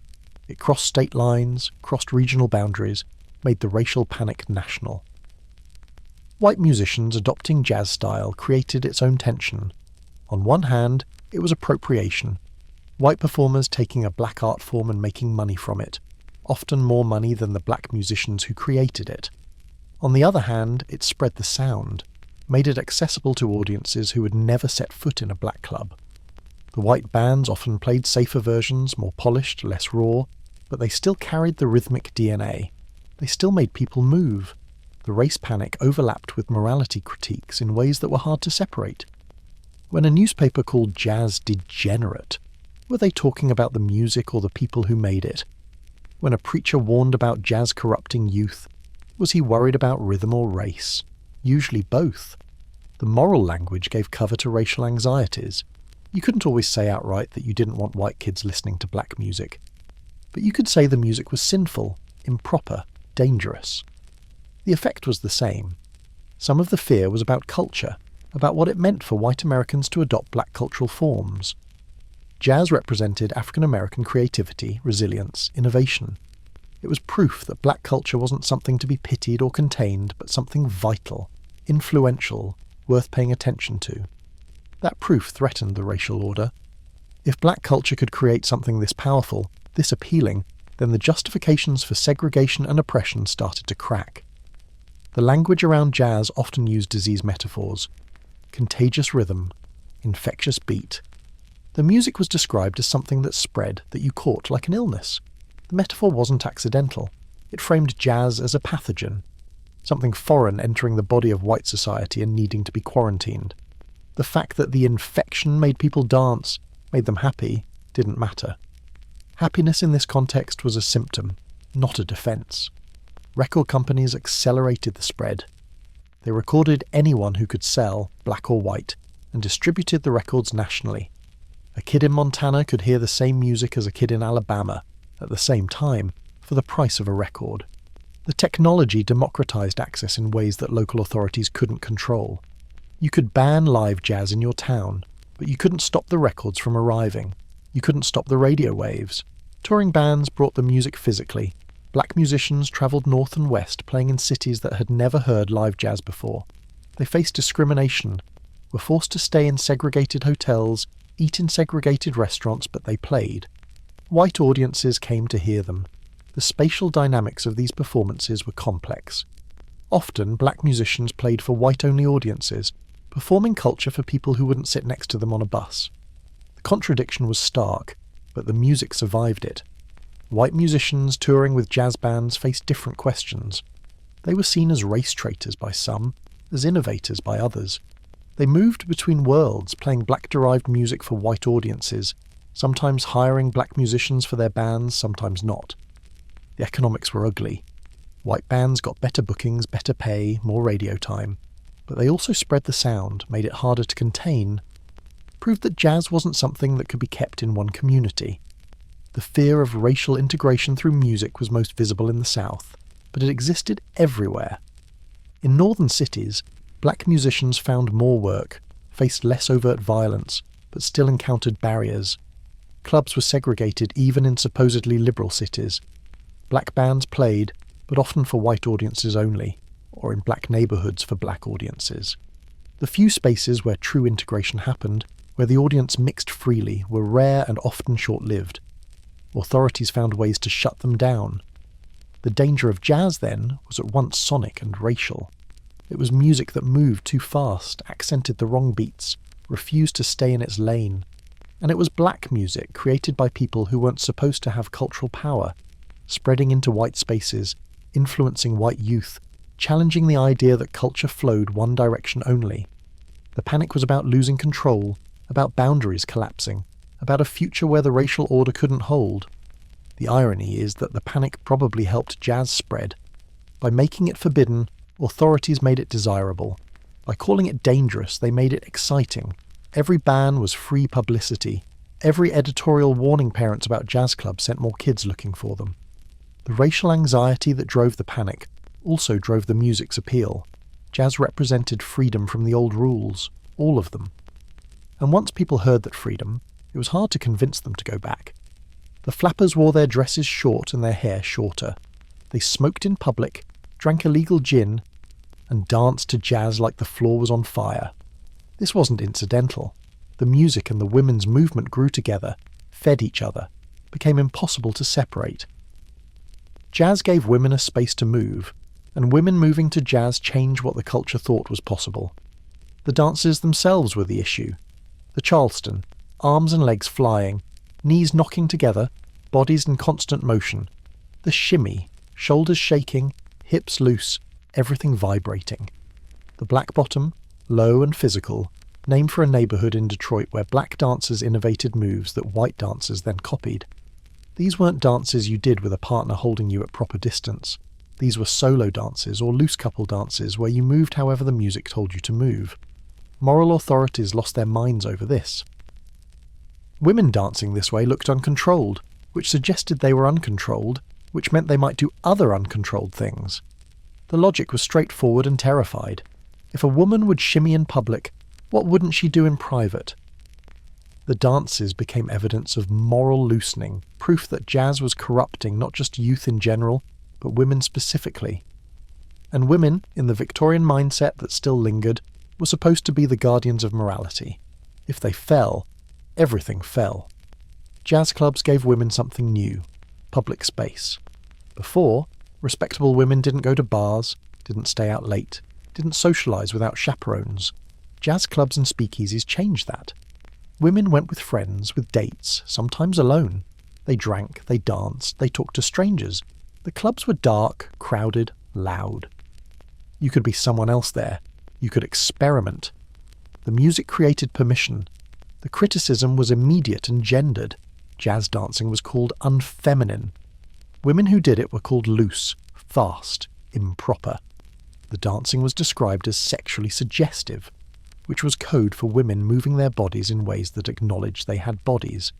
It crossed state lines, crossed regional boundaries, made the racial panic national. White musicians adopting jazz style created its own tension. On one hand, it was appropriation. White performers taking a black art form and making money from it, often more money than the black musicians who created it. On the other hand, it spread the sound, made it accessible to audiences who had never set foot in a black club. The white bands often played safer versions, more polished, less raw, but they still carried the rhythmic DNA. They still made people move. The race panic overlapped with morality critiques in ways that were hard to separate. When a newspaper called jazz degenerate, were they talking about the music or the people who made it? When a preacher warned about jazz corrupting youth, was he worried about rhythm or race? Usually both. The moral language gave cover to racial anxieties. You couldn't always say outright that you didn't want white kids listening to black music. But you could say the music was sinful, improper, dangerous. The effect was the same. Some of the fear was about culture, about what it meant for white Americans to adopt black cultural forms. Jazz represented African American creativity, resilience, innovation. It was proof that black culture wasn't something to be pitied or contained, but something vital, influential, worth paying attention to. That proof threatened the racial order. If black culture could create something this powerful, this appealing, then the justifications for segregation and oppression started to crack. The language around jazz often used disease metaphors. Contagious rhythm, infectious beat. The music was described as something that spread, that you caught like an illness. The metaphor wasn't accidental. It framed jazz as a pathogen, something foreign entering the body of white society and needing to be quarantined. The fact that the infection made people dance, made them happy, didn't matter. Happiness in this context was a symptom, not a defense. Record companies accelerated the spread. They recorded anyone who could sell, black or white, and distributed the records nationally. A kid in Montana could hear the same music as a kid in Alabama, at the same time, for the price of a record. The technology democratized access in ways that local authorities couldn't control. You could ban live jazz in your town, but you couldn't stop the records from arriving. You couldn't stop the radio waves. Touring bands brought the music physically. Black musicians travelled north and west, playing in cities that had never heard live jazz before. They faced discrimination, were forced to stay in segregated hotels, eat in segregated restaurants, but they played. White audiences came to hear them. The spatial dynamics of these performances were complex. Often, black musicians played for white-only audiences, performing culture for people who wouldn't sit next to them on a bus. The contradiction was stark, but the music survived it. White musicians touring with jazz bands faced different questions. They were seen as race traitors by some, as innovators by others. They moved between worlds, playing black-derived music for white audiences, sometimes hiring black musicians for their bands, sometimes not. The economics were ugly. White bands got better bookings, better pay, more radio time. But they also spread the sound, made it harder to contain, proved that jazz wasn't something that could be kept in one community. The fear of racial integration through music was most visible in the South, but it existed everywhere. In northern cities, black musicians found more work, faced less overt violence, but still encountered barriers. Clubs were segregated even in supposedly liberal cities. Black bands played, but often for white audiences only, or in black neighbourhoods for black audiences. The few spaces where true integration happened, where the audience mixed freely, were rare and often short-lived. Authorities found ways to shut them down. The danger of jazz, then, was at once sonic and racial. It was music that moved too fast, accented the wrong beats, refused to stay in its lane. And it was black music created by people who weren't supposed to have cultural power. spreading into white spaces, influencing white youth, challenging the idea that culture flowed one direction only. The panic was about losing control, about boundaries collapsing, about a future where the racial order couldn't hold. The irony is that the panic probably helped jazz spread. By making it forbidden, authorities made it desirable. By calling it dangerous, they made it exciting. Every ban was free publicity. Every editorial warning parents about jazz clubs sent more kids looking for them. The racial anxiety that drove the panic also drove the music's appeal. Jazz represented freedom from the old rules, all of them. And once people heard that freedom, it was hard to convince them to go back. The flappers wore their dresses short and their hair shorter. They smoked in public, drank illegal gin, and danced to jazz like the floor was on fire. This wasn't incidental. The music and the women's movement grew together, fed each other, became impossible to separate. Jazz gave women a space to move, and women moving to jazz changed what the culture thought was possible. The dances themselves were the issue. The Charleston, arms and legs flying, knees knocking together, bodies in constant motion. The shimmy, shoulders shaking, hips loose, everything vibrating. The black bottom, low and physical, named for a neighbourhood in Detroit where black dancers innovated moves that white dancers then copied. These weren't dances you did with a partner holding you at proper distance. These were solo dances or loose couple dances where you moved however the music told you to move. Moral authorities lost their minds over this. Women dancing this way looked uncontrolled, which suggested they were uncontrolled, which meant they might do other uncontrolled things. The logic was straightforward and terrified. If a woman would shimmy in public, what wouldn't she do in private? The dances became evidence of moral loosening, proof that jazz was corrupting not just youth in general, but women specifically. And women, in the Victorian mindset that still lingered, were supposed to be the guardians of morality. If they fell, everything fell. Jazz clubs gave women something new: public space. Before, respectable women didn't go to bars, didn't stay out late, didn't socialise without chaperones. Jazz clubs and speakeasies changed that. Women went with friends, with dates, sometimes alone. They drank, they danced, they talked to strangers. The clubs were dark, crowded, loud. You could be someone else there. You could experiment. The music created permission. The criticism was immediate and gendered. Jazz dancing was called unfeminine. Women who did it were called loose, fast, improper. The dancing was described as sexually suggestive, which was code for women moving their bodies in ways that acknowledged they had bodies.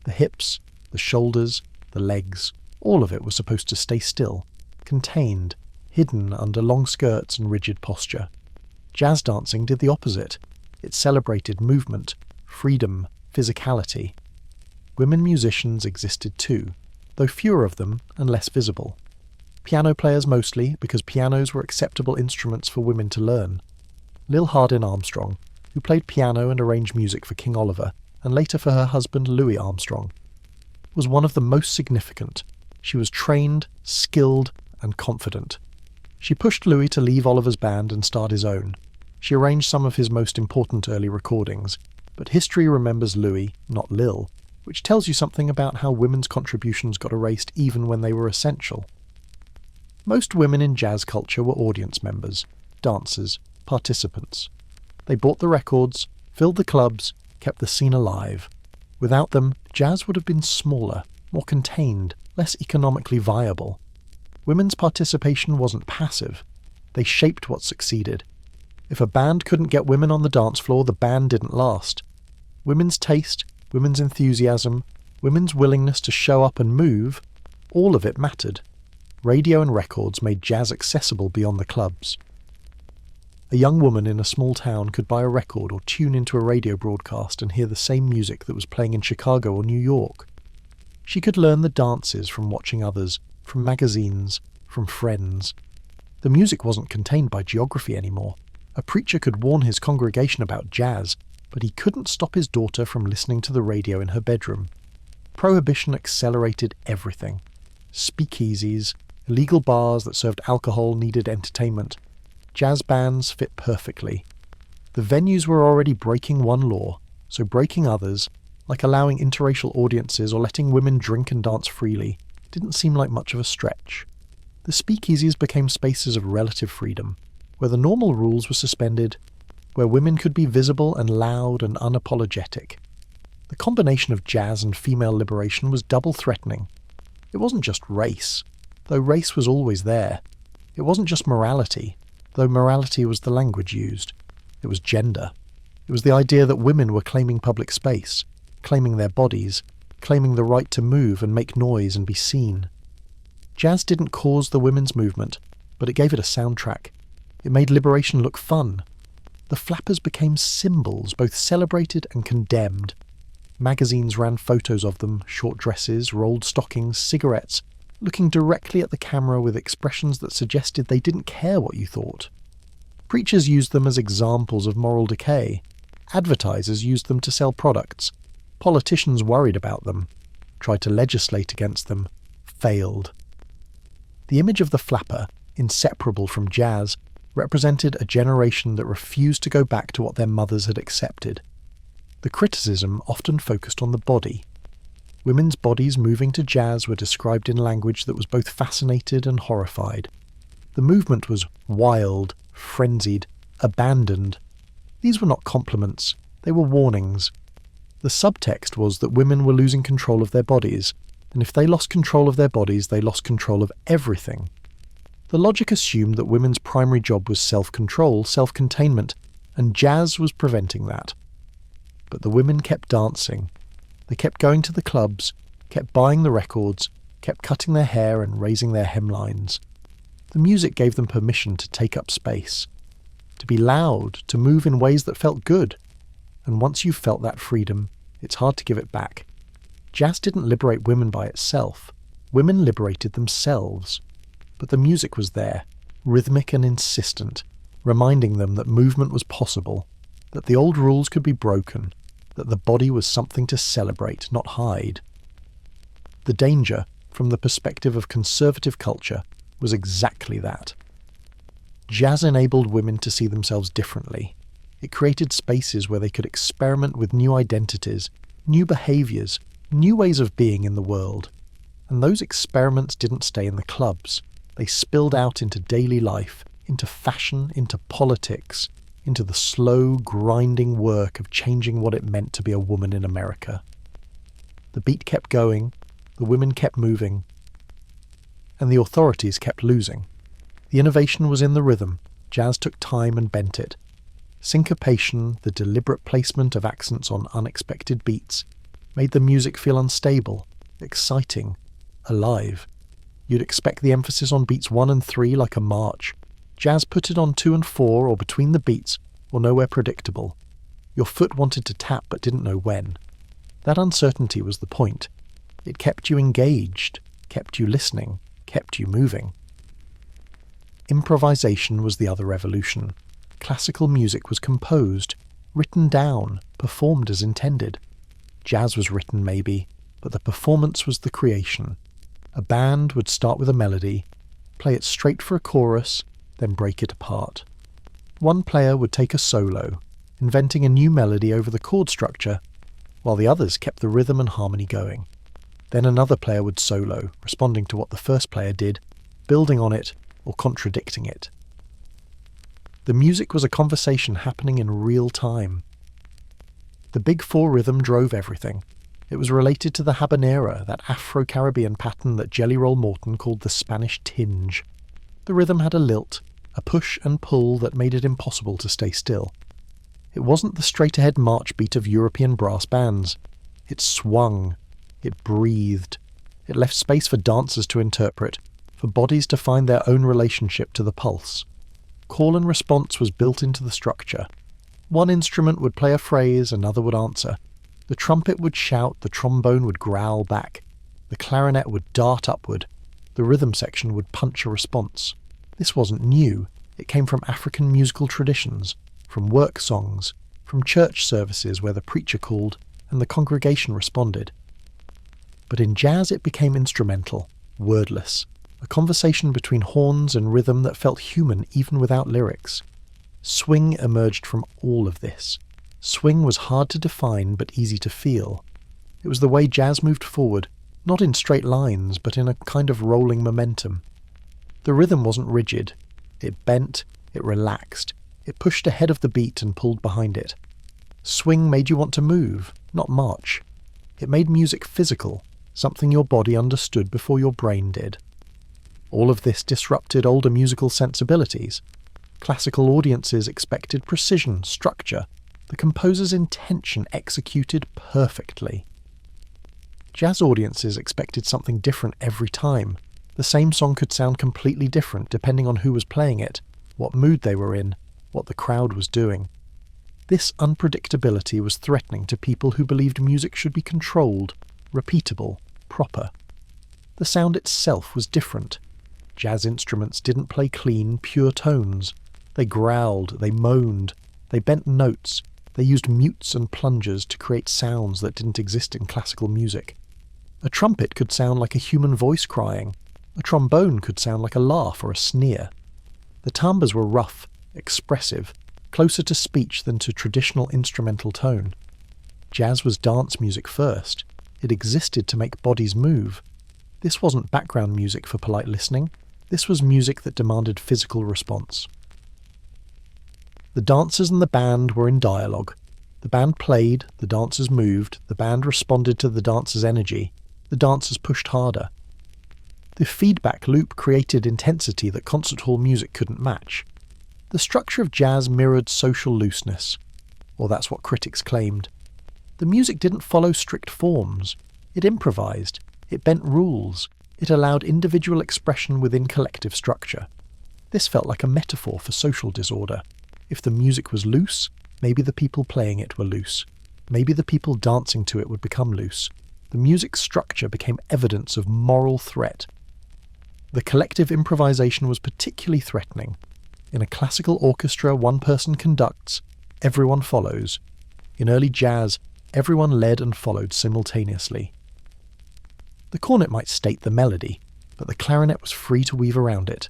The hips, the shoulders, the legs, all of it was supposed to stay still, contained, hidden under long skirts and rigid posture. Jazz dancing did the opposite. It celebrated movement, freedom, physicality. Women musicians existed too, though fewer of them and less visible. Piano players mostly, because pianos were acceptable instruments for women to learn. Lil Hardin Armstrong, who played piano and arranged music for King Oliver, and later for her husband Louis Armstrong, was one of the most significant. She was trained, skilled, and confident. She pushed Louis to leave Oliver's band and start his own. She arranged some of his most important early recordings, but history remembers Louis, not Lil, which tells you something about how women's contributions got erased even when they were essential. Most women in jazz culture were audience members, dancers, participants. They bought the records, filled the clubs, kept the scene alive. Without them, jazz would have been smaller, more contained, less economically viable. Women's participation wasn't passive. They shaped what succeeded. If a band couldn't get women on the dance floor, the band didn't last. Women's taste, women's enthusiasm, women's willingness to show up and move, all of it mattered. Radio and records made jazz accessible beyond the clubs. A young woman in a small town could buy a record or tune into a radio broadcast and hear the same music that was playing in Chicago or New York. She could learn the dances from watching others, from magazines, from friends. The music wasn't contained by geography anymore. A preacher could warn his congregation about jazz, but he couldn't stop his daughter from listening to the radio in her bedroom. Prohibition accelerated everything. Speakeasies, illegal bars that served alcohol needed entertainment. Jazz bands fit perfectly. The venues were already breaking one law, so breaking others, like allowing interracial audiences or letting women drink and dance freely, didn't seem like much of a stretch. The speakeasies became spaces of relative freedom, where the normal rules were suspended, where women could be visible and loud and unapologetic. The combination of jazz and female liberation was double threatening. It wasn't just race, though race was always there. It wasn't just morality, though morality was the language used. It was gender. It was the idea that women were claiming public space, claiming their bodies, claiming the right to move and make noise and be seen. Jazz didn't cause the women's movement, but it gave it a soundtrack. It made liberation look fun. The flappers became symbols, both celebrated and condemned. Magazines ran photos of them, short dresses, rolled stockings, cigarettes, looking directly at the camera with expressions that suggested they didn't care what you thought. Preachers used them as examples of moral decay. Advertisers used them to sell products. Politicians worried about them, tried to legislate against them, failed. The image of the flapper, inseparable from jazz, represented a generation that refused to go back to what their mothers had accepted. The criticism often focused on the body. Women's bodies moving to jazz were described in language that was both fascinated and horrified. The movement was wild, frenzied, abandoned. These were not compliments, they were warnings. The subtext was that women were losing control of their bodies, and if they lost control of their bodies, they lost control of everything. The logic assumed that women's primary job was self-control, self-containment, and jazz was preventing that. But the women kept dancing. They kept going to the clubs, kept buying the records, kept cutting their hair and raising their hemlines. The music gave them permission to take up space, to be loud, to move in ways that felt good. And once you've felt that freedom, it's hard to give it back. Jazz didn't liberate women by itself. Women liberated themselves. But the music was there, rhythmic and insistent, reminding them that movement was possible, that the old rules could be broken, that the body was something to celebrate, not hide. The danger, from the perspective of conservative culture, was exactly that. Jazz enabled women to see themselves differently. It created spaces where they could experiment with new identities, new behaviours, new ways of being in the world. And those experiments didn't stay in the clubs. They spilled out into daily life, into fashion, into politics, into the slow, grinding work of changing what it meant to be a woman in America. The beat kept going, the women kept moving, and the authorities kept losing. The innovation was in the rhythm. Jazz took time and bent it. Syncopation, the deliberate placement of accents on unexpected beats, made the music feel unstable, exciting, alive. You'd expect the emphasis on beats 1 and 3 like a march. Jazz put it on 2 and 4 or between the beats, or nowhere predictable. Your foot wanted to tap but didn't know when. That uncertainty was the point. It kept you engaged, kept you listening, kept you moving. Improvisation was the other revolution. Classical music was composed, written down, performed as intended. Jazz was written maybe, but the performance was the creation. A band would start with a melody, play it straight for a chorus, then break it apart. One player would take a solo, inventing a new melody over the chord structure, while the others kept the rhythm and harmony going. Then another player would solo, responding to what the first player did, building on it or contradicting it. The music was a conversation happening in real time. The Big Four rhythm drove everything. It was related to the habanera, that Afro-Caribbean pattern that Jelly Roll Morton called the Spanish tinge. The rhythm had a lilt, a push and pull that made it impossible to stay still. It wasn't the straight-ahead march beat of European brass bands. It swung. It breathed. It left space for dancers to interpret, for bodies to find their own relationship to the pulse. Call and response was built into the structure. One instrument would play a phrase, another would answer. The trumpet would shout, the trombone would growl back. The clarinet would dart upward. The rhythm section would punch a response. This wasn't new. It came from African musical traditions, from work songs, from church services where the preacher called and the congregation responded. But in jazz it became instrumental, wordless, a conversation between horns and rhythm that felt human even without lyrics. Swing emerged from all of this. Swing was hard to define but easy to feel. It was the way jazz moved forward, not in straight lines, but in a kind of rolling momentum. The rhythm wasn't rigid. It bent, it relaxed, it pushed ahead of the beat and pulled behind it. Swing made you want to move, not march. It made music physical, something your body understood before your brain did. All of this disrupted older musical sensibilities. Classical audiences expected precision, structure, the composer's intention executed perfectly. Jazz audiences expected something different every time. The same song could sound completely different depending on who was playing it, what mood they were in, what the crowd was doing. This unpredictability was threatening to people who believed music should be controlled, repeatable, proper. The sound itself was different. Jazz instruments didn't play clean, pure tones. They growled, they moaned, they bent notes, they used mutes and plungers to create sounds that didn't exist in classical music. A trumpet could sound like a human voice crying. A trombone could sound like a laugh or a sneer. The timbres were rough, expressive, closer to speech than to traditional instrumental tone. Jazz was dance music first. It existed to make bodies move. This wasn't background music for polite listening. This was music that demanded physical response. The dancers and the band were in dialogue. The band played, the dancers moved, the band responded to the dancers' energy, the dancers pushed harder. The feedback loop created intensity that concert hall music couldn't match. The structure of jazz mirrored social looseness, or that's what critics claimed. The music didn't follow strict forms. It improvised, it bent rules, it allowed individual expression within collective structure. This felt like a metaphor for social disorder. If the music was loose, maybe the people playing it were loose. Maybe the people dancing to it would become loose. The music's structure became evidence of moral threat. The collective improvisation was particularly threatening. In a classical orchestra, one person conducts, everyone follows. In early jazz, everyone led and followed simultaneously. The cornet might state the melody, but the clarinet was free to weave around it.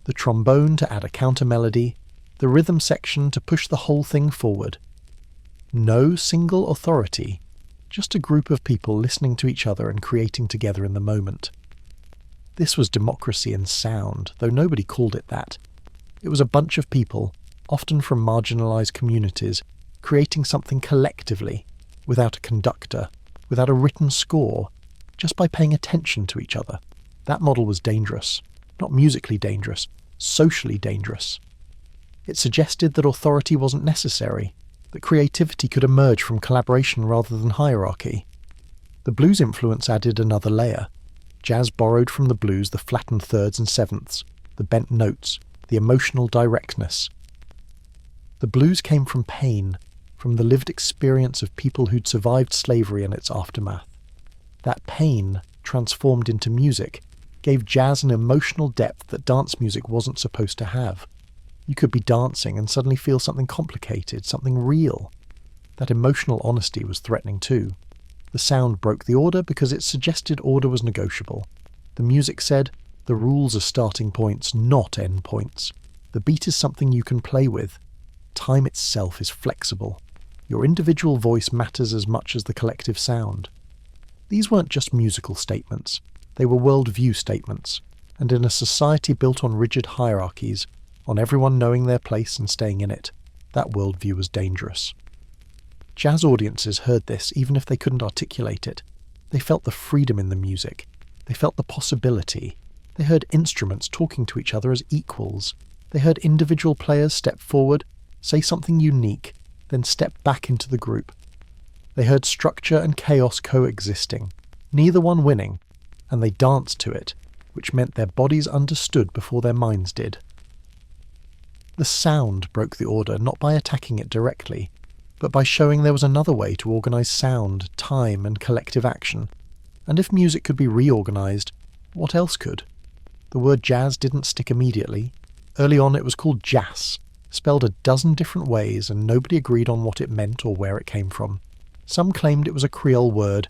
The trombone to add a counter melody, the rhythm section to push the whole thing forward. No single authority, just a group of people listening to each other and creating together in the moment. This was democracy in sound, though nobody called it that. It was a bunch of people, often from marginalised communities, creating something collectively, without a conductor, without a written score, just by paying attention to each other. That model was dangerous. Not musically dangerous, socially dangerous. It suggested that authority wasn't necessary, that creativity could emerge from collaboration rather than hierarchy. The blues influence added another layer. Jazz borrowed from the blues the flattened thirds and sevenths, the bent notes, the emotional directness. The blues came from pain, from the lived experience of people who'd survived slavery and its aftermath. That pain, transformed into music, gave jazz an emotional depth that dance music wasn't supposed to have. You could be dancing and suddenly feel something complicated, something real. That emotional honesty was threatening too. The sound broke the order because it suggested order was negotiable. The music said, the rules are starting points, not end points. The beat is something you can play with. Time itself is flexible. Your individual voice matters as much as the collective sound. These weren't just musical statements. They were worldview statements. And in a society built on rigid hierarchies, on everyone knowing their place and staying in it, that worldview was dangerous. Jazz audiences heard this even if they couldn't articulate it. They felt the freedom in the music. They felt the possibility. They heard instruments talking to each other as equals. They heard individual players step forward, say something unique, then step back into the group. They heard structure and chaos coexisting, neither one winning, and they danced to it, which meant their bodies understood before their minds did. The sound broke the order not by attacking it directly, but by showing there was another way to organise sound, time and collective action. And if music could be reorganised, what else could? The word jazz didn't stick immediately. Early on it was called jazz, spelled a dozen different ways, and nobody agreed on what it meant or where it came from. Some claimed it was a Creole word.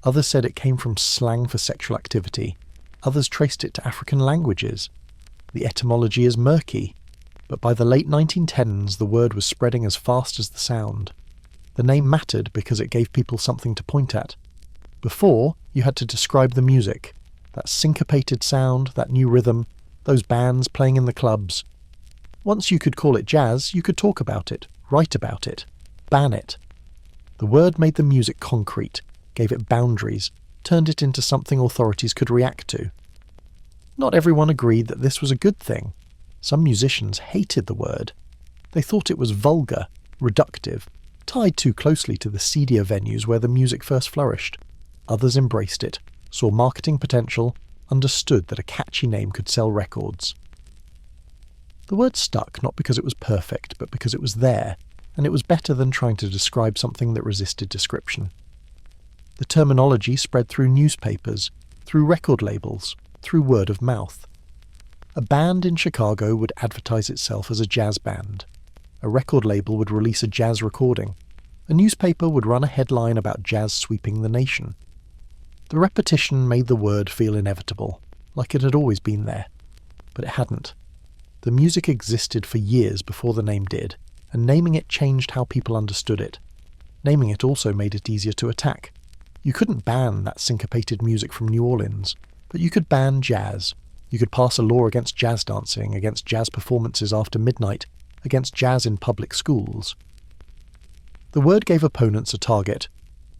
Others said it came from slang for sexual activity. Others traced it to African languages. The etymology is murky, but by the late 1910s the word was spreading as fast as the sound. The name mattered because it gave people something to point at. Before, you had to describe the music, that syncopated sound, that new rhythm, those bands playing in the clubs. Once you could call it jazz, you could talk about it, write about it, ban it. The word made the music concrete, gave it boundaries, turned it into something authorities could react to. Not everyone agreed that this was a good thing. Some musicians hated the word. They thought it was vulgar, reductive, tied too closely to the seedier venues where the music first flourished. Others embraced it, saw marketing potential, understood that a catchy name could sell records. The word stuck not because it was perfect, but because it was there, and it was better than trying to describe something that resisted description. The terminology spread through newspapers, through record labels, through word of mouth. A band in Chicago would advertise itself as a jazz band. A record label would release a jazz recording. A newspaper would run a headline about jazz sweeping the nation. The repetition made the word feel inevitable, like it had always been there. But it hadn't. The music existed for years before the name did, and naming it changed how people understood it. Naming it also made it easier to attack. You couldn't ban that syncopated music from New Orleans, but you could ban jazz. You could pass a law against jazz dancing, against jazz performances after midnight, against jazz in public schools. The word gave opponents a target.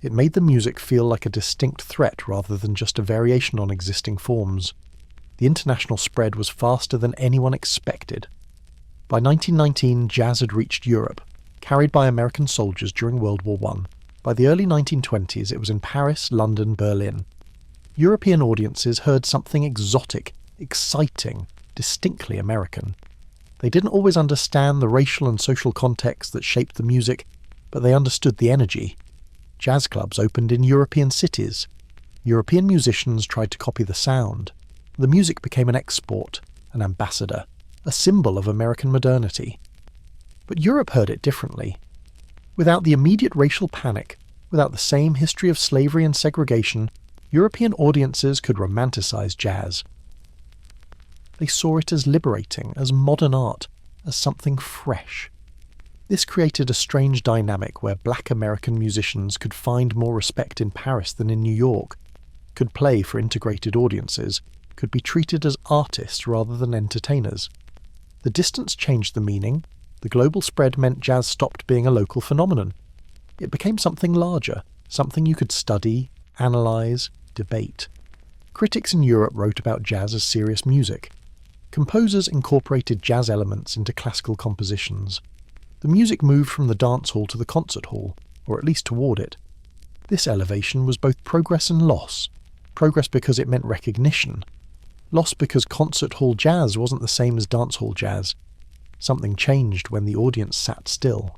It made the music feel like a distinct threat rather than just a variation on existing forms. The international spread was faster than anyone expected. By 1919, jazz had reached Europe, carried by American soldiers during World War I. By the early 1920s, it was in Paris, London, Berlin. European audiences heard something exotic, exciting, distinctly American. They didn't always understand the racial and social context that shaped the music, but they understood the energy. Jazz clubs opened in European cities. European musicians tried to copy the sound. The music became an export, an ambassador, a symbol of American modernity. But Europe heard it differently. Without the immediate racial panic, without the same history of slavery and segregation, European audiences could romanticize jazz. They saw it as liberating, as modern art, as something fresh. This created a strange dynamic where black American musicians could find more respect in Paris than in New York, could play for integrated audiences, could be treated as artists rather than entertainers. The distance changed the meaning. The global spread meant jazz stopped being a local phenomenon. It became something larger, something you could study, analyse, debate. Critics in Europe wrote about jazz as serious music. Composers incorporated jazz elements into classical compositions. The music moved from the dance hall to the concert hall, or at least toward it. This elevation was both progress and loss. Progress because it meant recognition. Loss because concert hall jazz wasn't the same as dance hall jazz. Something changed when the audience sat still.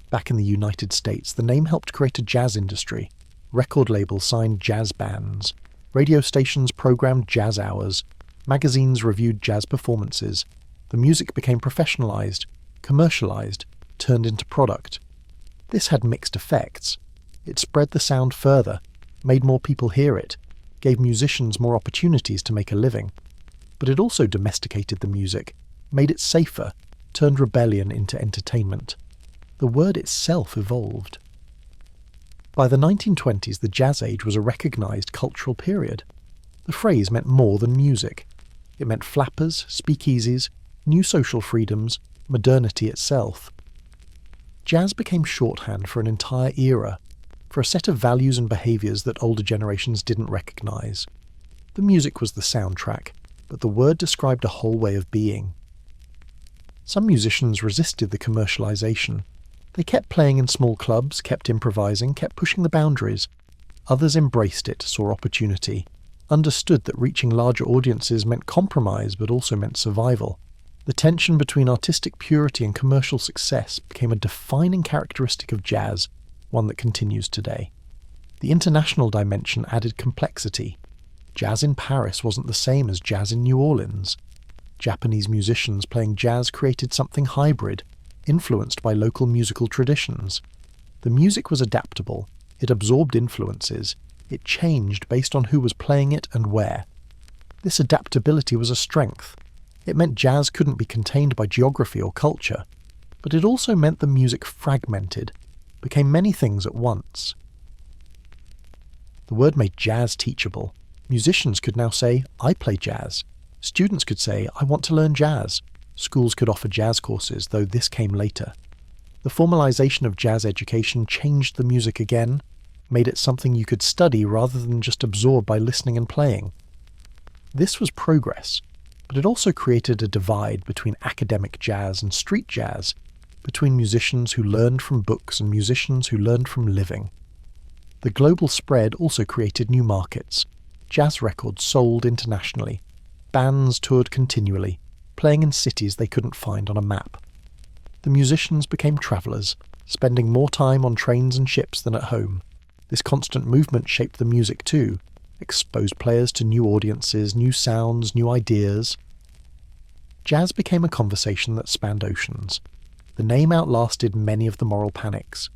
Back in the United States, the name helped create a jazz industry. Record labels signed jazz bands. Radio stations programmed jazz hours. Magazines reviewed jazz performances. The music became professionalized, commercialized, turned into product. This had mixed effects. It spread the sound further, made more people hear it, gave musicians more opportunities to make a living. But it also domesticated the music, made it safer, turned rebellion into entertainment. The word itself evolved. By the 1920s, the Jazz Age was a recognized cultural period. The phrase meant more than music. It meant flappers, speakeasies, new social freedoms, modernity itself. Jazz became shorthand for an entire era, for a set of values and behaviours that older generations didn't recognise. The music was the soundtrack, but the word described a whole way of being. Some musicians resisted the commercialisation. They kept playing in small clubs, kept improvising, kept pushing the boundaries. Others embraced it, saw opportunity, understood that reaching larger audiences meant compromise but also meant survival. The tension between artistic purity and commercial success became a defining characteristic of jazz, one that continues today. The international dimension added complexity. Jazz in Paris wasn't the same as jazz in New Orleans. Japanese musicians playing jazz created something hybrid, influenced by local musical traditions. The music was adaptable, it absorbed influences, it changed based on who was playing it and where. This adaptability was a strength. It meant jazz couldn't be contained by geography or culture, but it also meant the music fragmented, became many things at once. The word made jazz teachable. Musicians could now say, "I play jazz." Students could say, "I want to learn jazz." Schools could offer jazz courses, though this came later. The formalization of jazz education changed the music again, made it something you could study rather than just absorb by listening and playing. This was progress, but it also created a divide between academic jazz and street jazz, between musicians who learned from books and musicians who learned from living. The global spread also created new markets. Jazz records sold internationally. Bands toured continually, playing in cities they couldn't find on a map. The musicians became travellers, spending more time on trains and ships than at home. This constant movement shaped the music too, exposed players to new audiences, new sounds, new ideas. Jazz became a conversation that spanned oceans. The name outlasted many of the moral panics.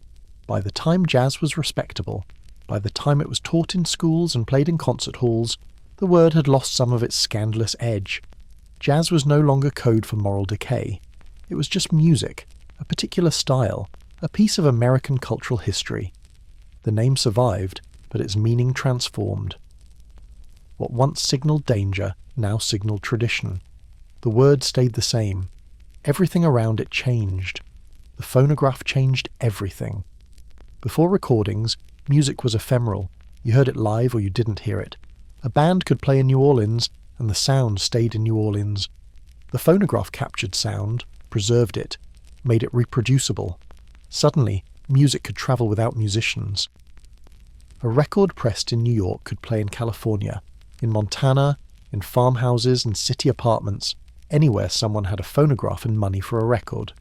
By the time jazz was respectable, by the time it was taught in schools and played in concert halls, the word had lost some of its scandalous edge. Jazz was no longer code for moral decay. It was just music, a particular style, a piece of American cultural history. The name survived, but its meaning transformed. What once signalled danger now signalled tradition. The word stayed the same. Everything around it changed. The phonograph changed everything. Before recordings, music was ephemeral. You heard it live or you didn't hear it. A band could play in New Orleans, and the sound stayed in New Orleans. The phonograph captured sound, preserved it, made it reproducible. Suddenly, music could travel without musicians. A record pressed in New York could play in California, in Montana, in farmhouses and city apartments, anywhere someone had a phonograph and money for a record.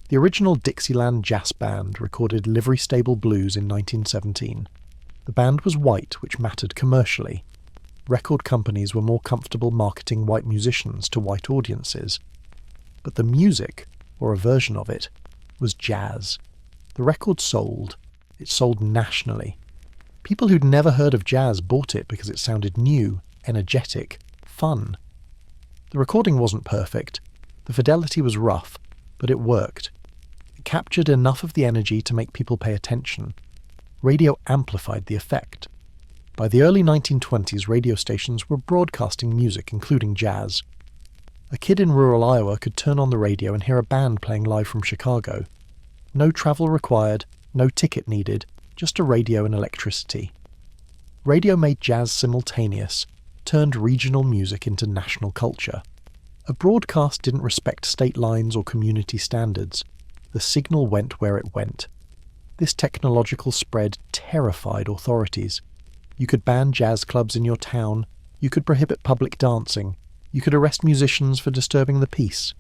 The original Dixieland Jazz Band recorded Livery Stable Blues in 1917. The band was white, which mattered commercially. Record companies were more comfortable marketing white musicians to white audiences. But the music, or a version of it, was jazz. The record sold. It sold nationally. People who'd never heard of jazz bought it because it sounded new, energetic, fun. The recording wasn't perfect. The fidelity was rough, but it worked. It captured enough of the energy to make people pay attention. Radio amplified the effect. By the early 1920s, radio stations were broadcasting music, including jazz. A kid in rural Iowa could turn on the radio and hear a band playing live from Chicago. No travel required, no ticket needed, just a radio and electricity. Radio made jazz simultaneous, turned regional music into national culture. A broadcast didn't respect state lines or community standards. The signal went where it went. This technological spread terrified authorities. You could ban jazz clubs in your town, you could prohibit public dancing, you could arrest musicians for disturbing the peace.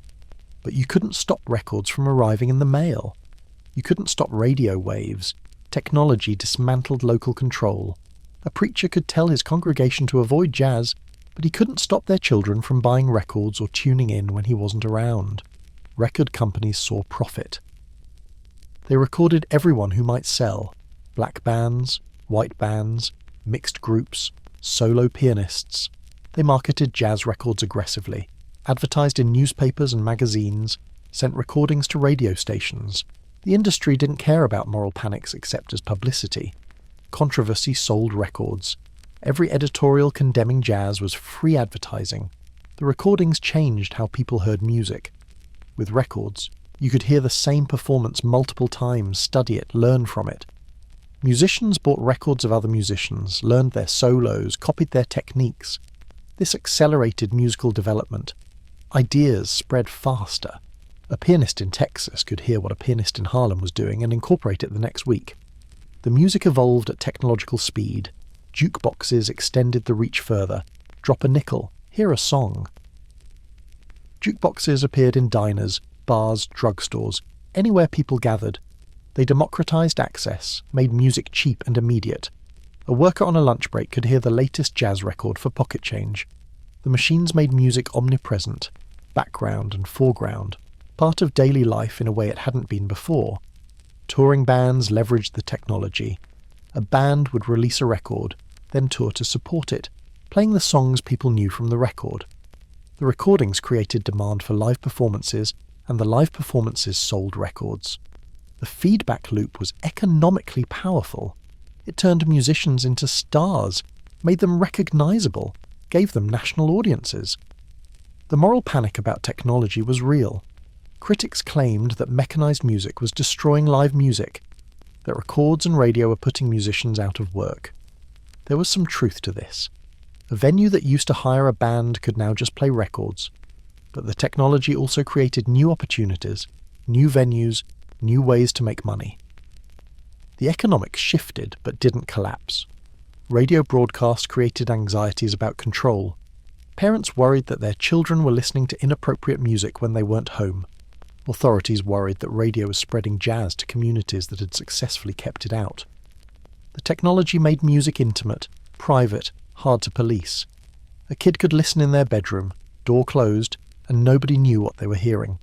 But you couldn't stop records from arriving in the mail. You couldn't stop radio waves. Technology dismantled local control. A preacher could tell his congregation to avoid jazz, but he couldn't stop their children from buying records or tuning in when he wasn't around. Record companies saw profit. They recorded everyone who might sell: black bands, white bands, mixed groups, solo pianists. They marketed jazz records aggressively, advertised in newspapers and magazines, sent recordings to radio stations. The industry didn't care about moral panics except as publicity. Controversy sold records. Every editorial condemning jazz was free advertising. The recordings changed how people heard music. With records, you could hear the same performance multiple times, study it, learn from it. Musicians bought records of other musicians, learned their solos, copied their techniques. This accelerated musical development. Ideas spread faster. A pianist in Texas could hear what a pianist in Harlem was doing and incorporate it the next week. The music evolved at technological speed. Jukeboxes extended the reach further. Drop a nickel, hear a song. Jukeboxes appeared in diners, bars, drugstores, anywhere people gathered. They democratized access, made music cheap and immediate. A worker on a lunch break could hear the latest jazz record for pocket change. The machines made music omnipresent, background and foreground, part of daily life in a way it hadn't been before. Touring bands leveraged the technology. A band would release a record, then tour to support it, playing the songs people knew from the record. The recordings created demand for live performances, and the live performances sold records. The feedback loop was economically powerful. It turned musicians into stars, made them recognisable, gave them national audiences. The moral panic about technology was real. Critics claimed that mechanised music was destroying live music, that records and radio were putting musicians out of work. There was some truth to this. A venue that used to hire a band could now just play records. But the technology also created new opportunities, new venues, new ways to make money. The economics shifted but didn't collapse. Radio broadcasts created anxieties about control. Parents worried that their children were listening to inappropriate music when they weren't home. Authorities worried that radio was spreading jazz to communities that had successfully kept it out. The technology made music intimate, private, hard to police. A kid could listen in their bedroom, door closed, and nobody knew what they were hearing.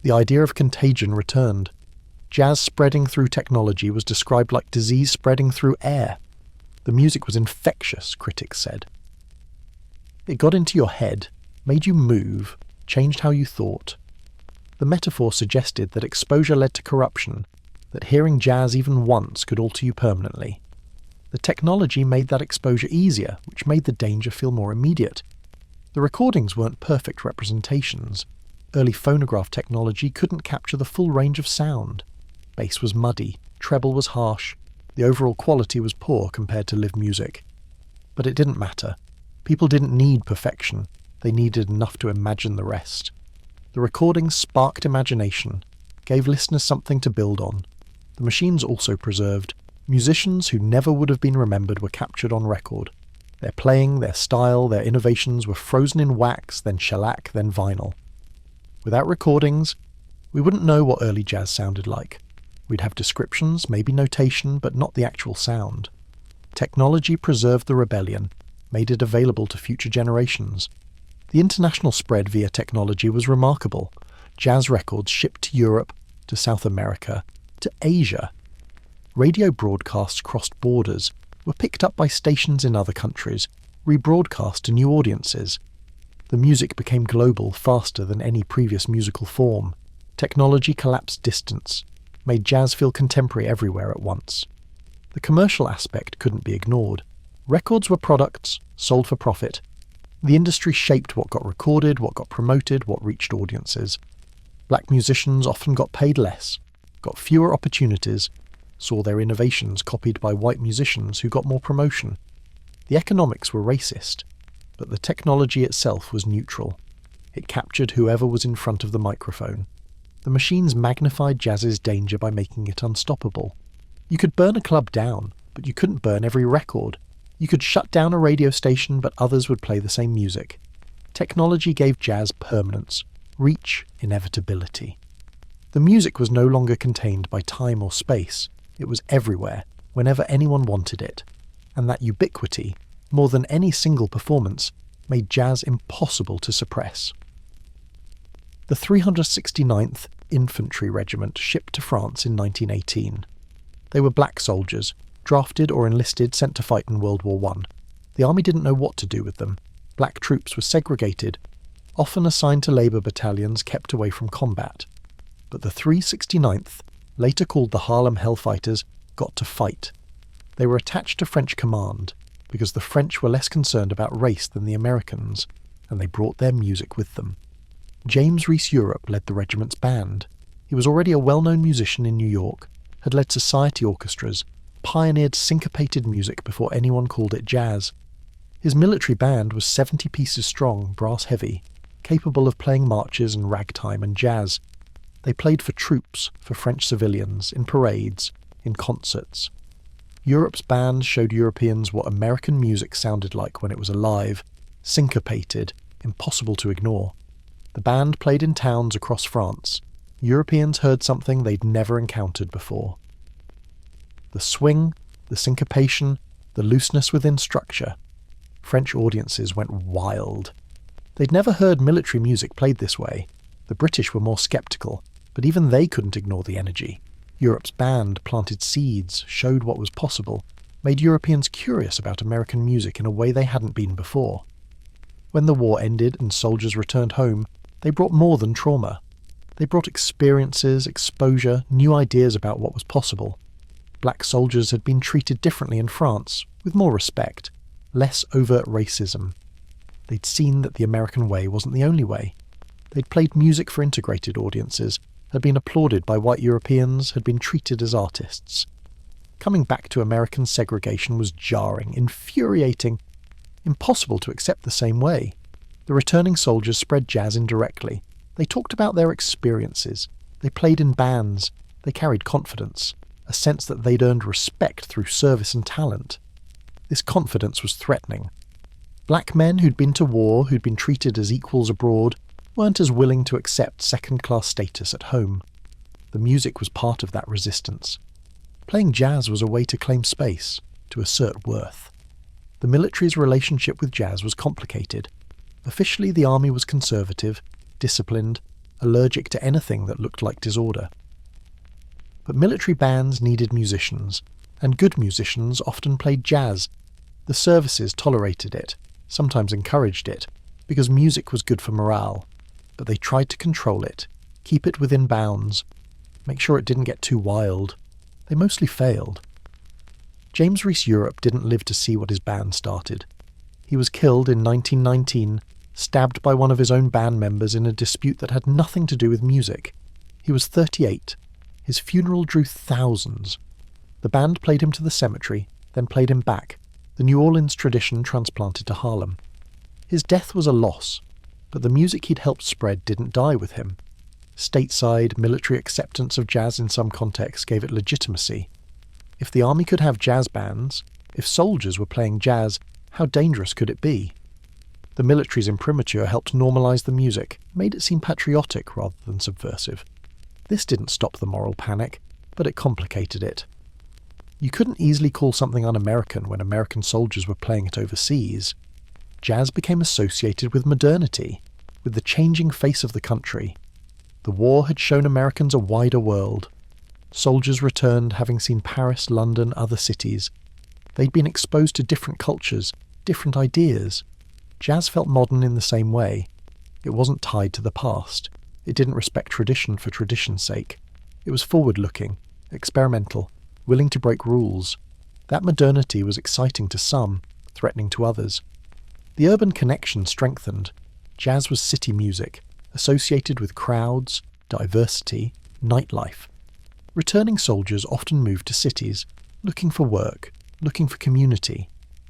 The idea of contagion returned. Jazz spreading through technology was described like disease spreading through air. The music was infectious, critics said. It got into your head, made you move, changed how you thought. The metaphor suggested that exposure led to corruption, that hearing jazz even once could alter you permanently. The technology made that exposure easier, which made the danger feel more immediate. The recordings weren't perfect representations. Early phonograph technology couldn't capture the full range of sound. Bass was muddy, treble was harsh, the overall quality was poor compared to live music. But it didn't matter. People didn't need perfection, they needed enough to imagine the rest. The recordings sparked imagination, gave listeners something to build on. The machines also preserved. Musicians who never would have been remembered were captured on record. Their playing, their style, their innovations were frozen in wax, then shellac, then vinyl. Without recordings, we wouldn't know what early jazz sounded like. We'd have descriptions, maybe notation, but not the actual sound. Technology preserved the rebellion, made it available to future generations. The international spread via technology was remarkable. Jazz records shipped to Europe, to South America, to Asia. Radio broadcasts crossed borders, were picked up by stations in other countries, rebroadcast to new audiences. The music became global faster than any previous musical form. Technology collapsed distance, made jazz feel contemporary everywhere at once. The commercial aspect couldn't be ignored. Records were products, sold for profit. The industry shaped what got recorded, what got promoted, what reached audiences. Black musicians often got paid less, got fewer opportunities, saw their innovations copied by white musicians who got more promotion. The economics were racist, but the technology itself was neutral. It captured whoever was in front of the microphone. The machines magnified jazz's danger by making it unstoppable. You could burn a club down, but you couldn't burn every record. You could shut down a radio station, but others would play the same music. Technology gave jazz permanence, reach, inevitability. The music was no longer contained by time or space. It was everywhere, whenever anyone wanted it. And that ubiquity, more than any single performance, made jazz impossible to suppress. The 369th Infantry Regiment shipped to France in 1918. They were black soldiers, drafted or enlisted, sent to fight in World War I. The army didn't know what to do with them. Black troops were segregated, often assigned to labour battalions kept away from combat. But the 369th, later called the Harlem Hellfighters, got to fight. They were attached to French command, because the French were less concerned about race than the Americans, and they brought their music with them. James Reese Europe led the regiment's band. He was already a well-known musician in New York, had led society orchestras, pioneered syncopated music before anyone called it jazz. His military band was 70 pieces strong, brass-heavy, capable of playing marches and ragtime and jazz. They played for troops, for French civilians, in parades, in concerts. Europe's band showed Europeans what American music sounded like when it was alive, syncopated, impossible to ignore. The band played in towns across France. Europeans heard something they'd never encountered before. The swing, the syncopation, the looseness within structure. French audiences went wild. They'd never heard military music played this way. The British were more sceptical, but even they couldn't ignore the energy. Europe's band planted seeds, showed what was possible, made Europeans curious about American music in a way they hadn't been before. When the war ended and soldiers returned home, they brought more than trauma. They brought experiences, exposure, new ideas about what was possible. black soldiers had been treated differently in France, with more respect, less overt racism. They'd seen that the American way wasn't the only way. They'd played music for integrated audiences, had been applauded by white Europeans, had been treated as artists. Coming back to American segregation was jarring, infuriating, impossible to accept the same way. The returning soldiers spread jazz indirectly. They talked about their experiences. They played in bands. They carried confidence, a sense that they'd earned respect through service and talent. This confidence was threatening. Black men who'd been to war, who'd been treated as equals abroad, weren't as willing to accept second-class status at home. The music was part of that resistance. Playing jazz was a way to claim space, to assert worth. The military's relationship with jazz was complicated. Officially, the army was conservative, disciplined, allergic to anything that looked like disorder. But military bands needed musicians, and good musicians often played jazz. The services tolerated it, sometimes encouraged it, because music was good for morale, but they tried to control it, keep it within bounds, make sure it didn't get too wild. They mostly failed. James Reese Europe didn't live to see what his band started. He was killed in 1919, stabbed by one of his own band members in a dispute that had nothing to do with music. He was 38. His funeral drew thousands. The band played him to the cemetery, then played him back, the New Orleans tradition transplanted to Harlem. His death was a loss, but the music he'd helped spread didn't die with him. Stateside, military acceptance of jazz in some contexts gave it legitimacy. If the army could have jazz bands, if soldiers were playing jazz, how dangerous could it be? The military's imprimatur helped normalise the music, made it seem patriotic rather than subversive. This didn't stop the moral panic, but it complicated it. You couldn't easily call something un-American when American soldiers were playing it overseas. Jazz became associated with modernity, with the changing face of the country. The war had shown Americans a wider world. Soldiers returned having seen Paris, London, other cities. They'd been exposed to different cultures, different ideas. Jazz felt modern in the same way. It wasn't tied to the past. It didn't respect tradition for tradition's sake. It was forward-looking, experimental, willing to break rules. That modernity was exciting to some, threatening to others. The urban connection strengthened. Jazz was city music, associated with crowds, diversity, nightlife. Returning soldiers often moved to cities, looking for work, looking for community.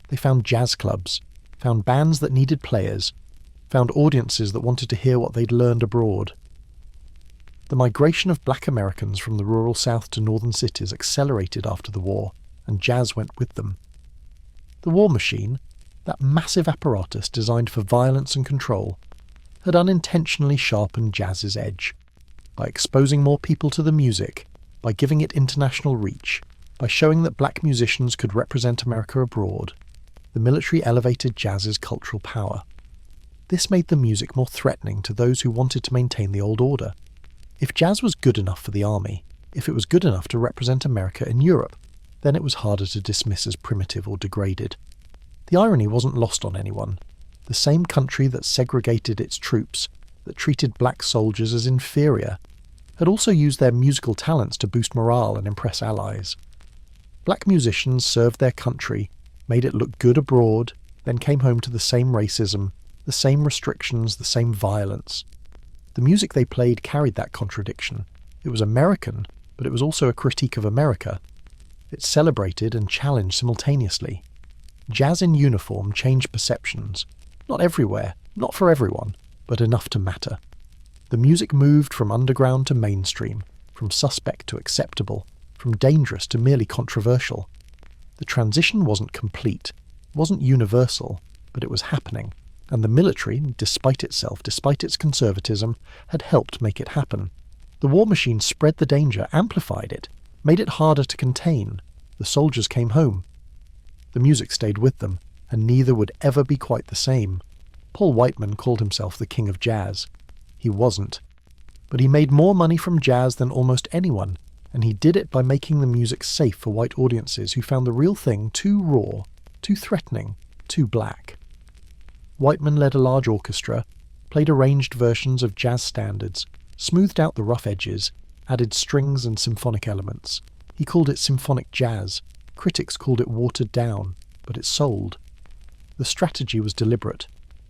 They found jazz clubs, found bands that needed players, found audiences that wanted to hear what they'd learned abroad. The migration of black Americans from the rural South to northern cities accelerated after the war, and jazz went with them. The war machine, that massive apparatus designed for violence and control, had unintentionally sharpened jazz's edge. By exposing more people to the music, by giving it international reach, by showing that black musicians could represent America abroad, the military elevated jazz's cultural power. This made the music more threatening to those who wanted to maintain the old order. If jazz was good enough for the army, if it was good enough to represent America in Europe, then it was harder to dismiss as primitive or degraded. The irony wasn't lost on anyone. The same country that segregated its troops, that treated black soldiers as inferior, had also used their musical talents to boost morale and impress allies. Black musicians served their country, made it look good abroad, then came home to the same racism, the same restrictions, the same violence. The music they played carried that contradiction. It was American, but it was also a critique of America. It celebrated and challenged simultaneously. Jazz in uniform changed perceptions. Not everywhere, not for everyone, but enough to matter. The music moved from underground to mainstream, from suspect to acceptable, from dangerous to merely controversial. The transition wasn't complete, wasn't universal, but it was happening, and the military, despite itself, despite its conservatism, had helped make it happen. The war machine spread the danger, amplified it, made it harder to contain. The soldiers came home. The music stayed with them, and neither would ever be quite the same. Paul Whiteman called himself the king of jazz. He wasn't. But he made more money from jazz than almost anyone, and he did it by making the music safe for white audiences who found the real thing too raw, too threatening, too black. Whiteman led a large orchestra, played arranged versions of jazz standards, smoothed out the rough edges, added strings and symphonic elements. He called it symphonic jazz. Critics called it watered down, but it sold. The strategy was deliberate.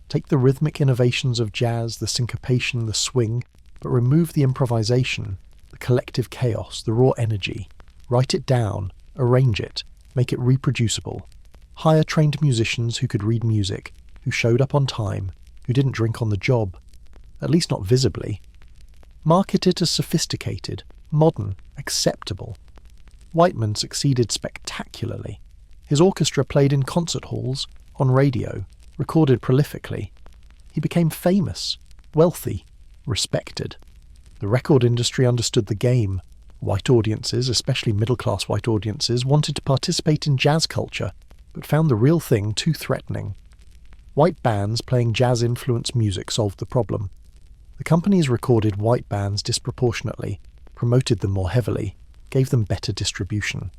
Take the rhythmic innovations of jazz, the syncopation, the swing, but remove the improvisation, the collective chaos, the raw energy. Write it down, arrange it, make it reproducible. Hire trained musicians who could read music, who showed up on time, who didn't drink on the job, at least not visibly. Market it as sophisticated, modern, acceptable. Whiteman succeeded spectacularly. His orchestra played in concert halls, on radio, recorded prolifically. He became famous, wealthy, respected. The record industry understood the game. White audiences, especially middle-class white audiences, wanted to participate in jazz culture, but found the real thing too threatening. White bands playing jazz-influenced music solved the problem. The companies recorded white bands disproportionately, promoted them more heavily, gave them better distribution.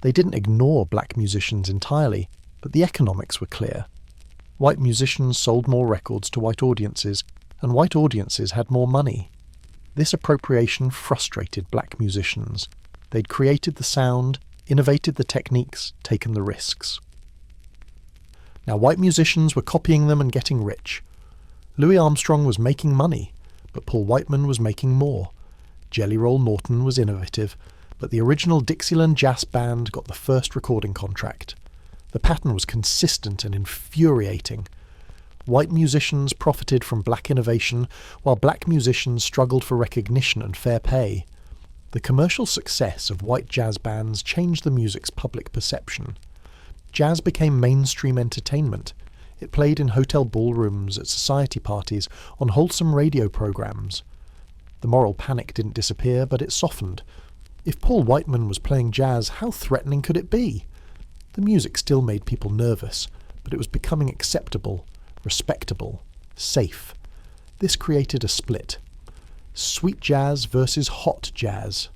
They didn't ignore black musicians entirely, but the economics were clear. White musicians sold more records to white audiences, and white audiences had more money. This appropriation frustrated black musicians. They'd created the sound, innovated the techniques, taken the risks. Now white musicians were copying them and getting rich. Louis Armstrong was making money, but Paul Whiteman was making more. Jelly Roll Morton was innovative, but the original Dixieland Jazz Band got the first recording contract. The pattern was consistent and infuriating. White musicians profited from black innovation, while black musicians struggled for recognition and fair pay. The commercial success of white jazz bands changed the music's public perception. Jazz became mainstream entertainment. It played in hotel ballrooms, at society parties, on wholesome radio programs. The moral panic didn't disappear, but it softened. If Paul Whiteman was playing jazz, how threatening could it be? The music still made people nervous, but it was becoming acceptable, respectable, safe. This created a split. Sweet jazz versus hot jazz.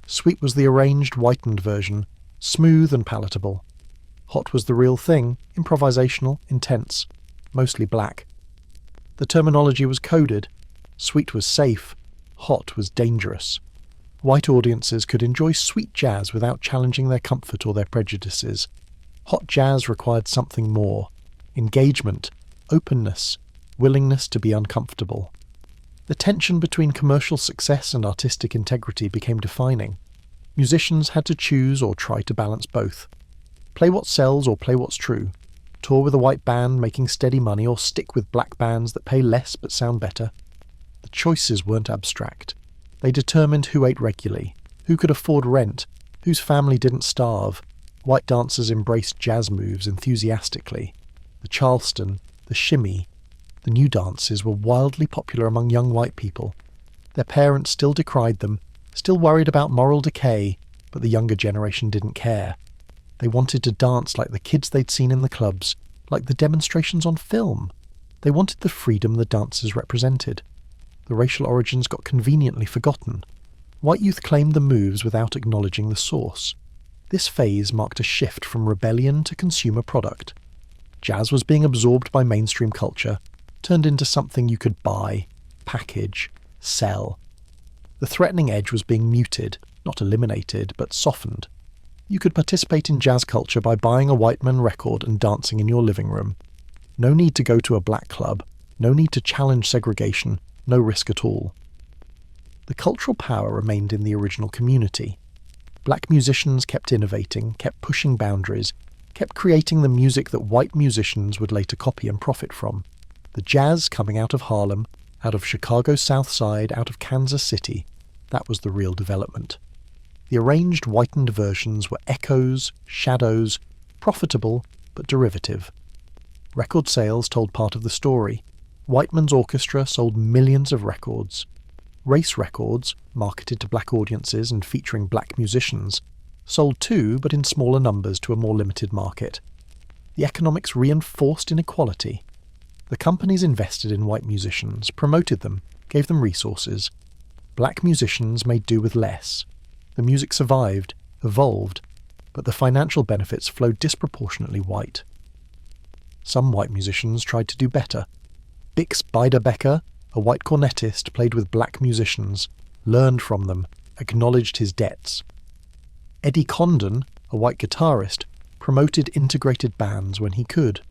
Sweet was the arranged, whitened version, smooth and palatable. Hot was the real thing, improvisational, intense, mostly black. The terminology was coded. Sweet was safe, hot was dangerous. White audiences could enjoy sweet jazz without challenging their comfort or their prejudices. Hot jazz required something more: engagement, openness, willingness to be uncomfortable. The tension between commercial success and artistic integrity became defining. Musicians had to choose or try to balance both. Play what sells or play what's true. Tour with a white band making steady money, or stick with black bands that pay less but sound better. The choices weren't abstract. They determined who ate regularly, who could afford rent, whose family didn't starve. White dancers embraced jazz moves enthusiastically. The Charleston, the shimmy, the new dances were wildly popular among young white people. Their parents still decried them, still worried about moral decay, but the younger generation didn't care. They wanted to dance like the kids they'd seen in the clubs, like the demonstrations on film. They wanted the freedom the dancers represented. The racial origins got conveniently forgotten. White youth claimed the moves without acknowledging the source. This phase marked a shift from rebellion to consumer product. Jazz was being absorbed by mainstream culture, turned into something you could buy, package, sell. The threatening edge was being muted, not eliminated, but softened. You could participate in jazz culture by buying a Whiteman record and dancing in your living room. No need to go to a black club, no need to challenge segregation, no risk at all. The cultural power remained in the original community. Black musicians kept innovating, kept pushing boundaries, kept creating the music that white musicians would later copy and profit from. The jazz coming out of Harlem, out of Chicago's South Side, out of Kansas City, that was the real development. The arranged whitened versions were echoes, shadows, profitable but derivative. Record sales told part of the story. Whiteman's orchestra sold millions of records. Race records, marketed to black audiences and featuring black musicians, sold too, but in smaller numbers to a more limited market. The economics reinforced inequality. The companies invested in white musicians, promoted them, gave them resources. Black musicians made do with less. The music survived, evolved, but the financial benefits flowed disproportionately white. Some white musicians tried to do better. Bix Beiderbecke, a white cornetist, played with black musicians, learned from them, acknowledged his debts. Eddie Condon, a white guitarist, promoted integrated bands when he could.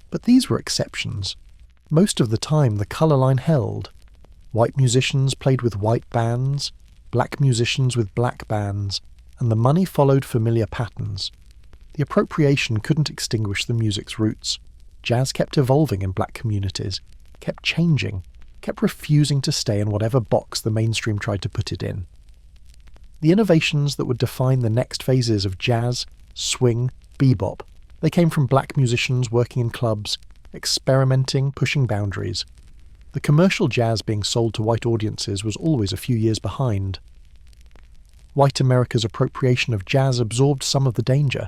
But these were exceptions. Most of the time the colour line held. White musicians played with white bands, black musicians with black bands, and the money followed familiar patterns. The appropriation couldn't extinguish the music's roots. Jazz kept evolving in black communities, kept changing, kept refusing to stay in whatever box the mainstream tried to put it in. The innovations that would define the next phases of jazz, swing, bebop, they came from black musicians working in clubs, experimenting, pushing boundaries. The commercial jazz being sold to white audiences was always a few years behind. White America's appropriation of jazz absorbed some of the danger.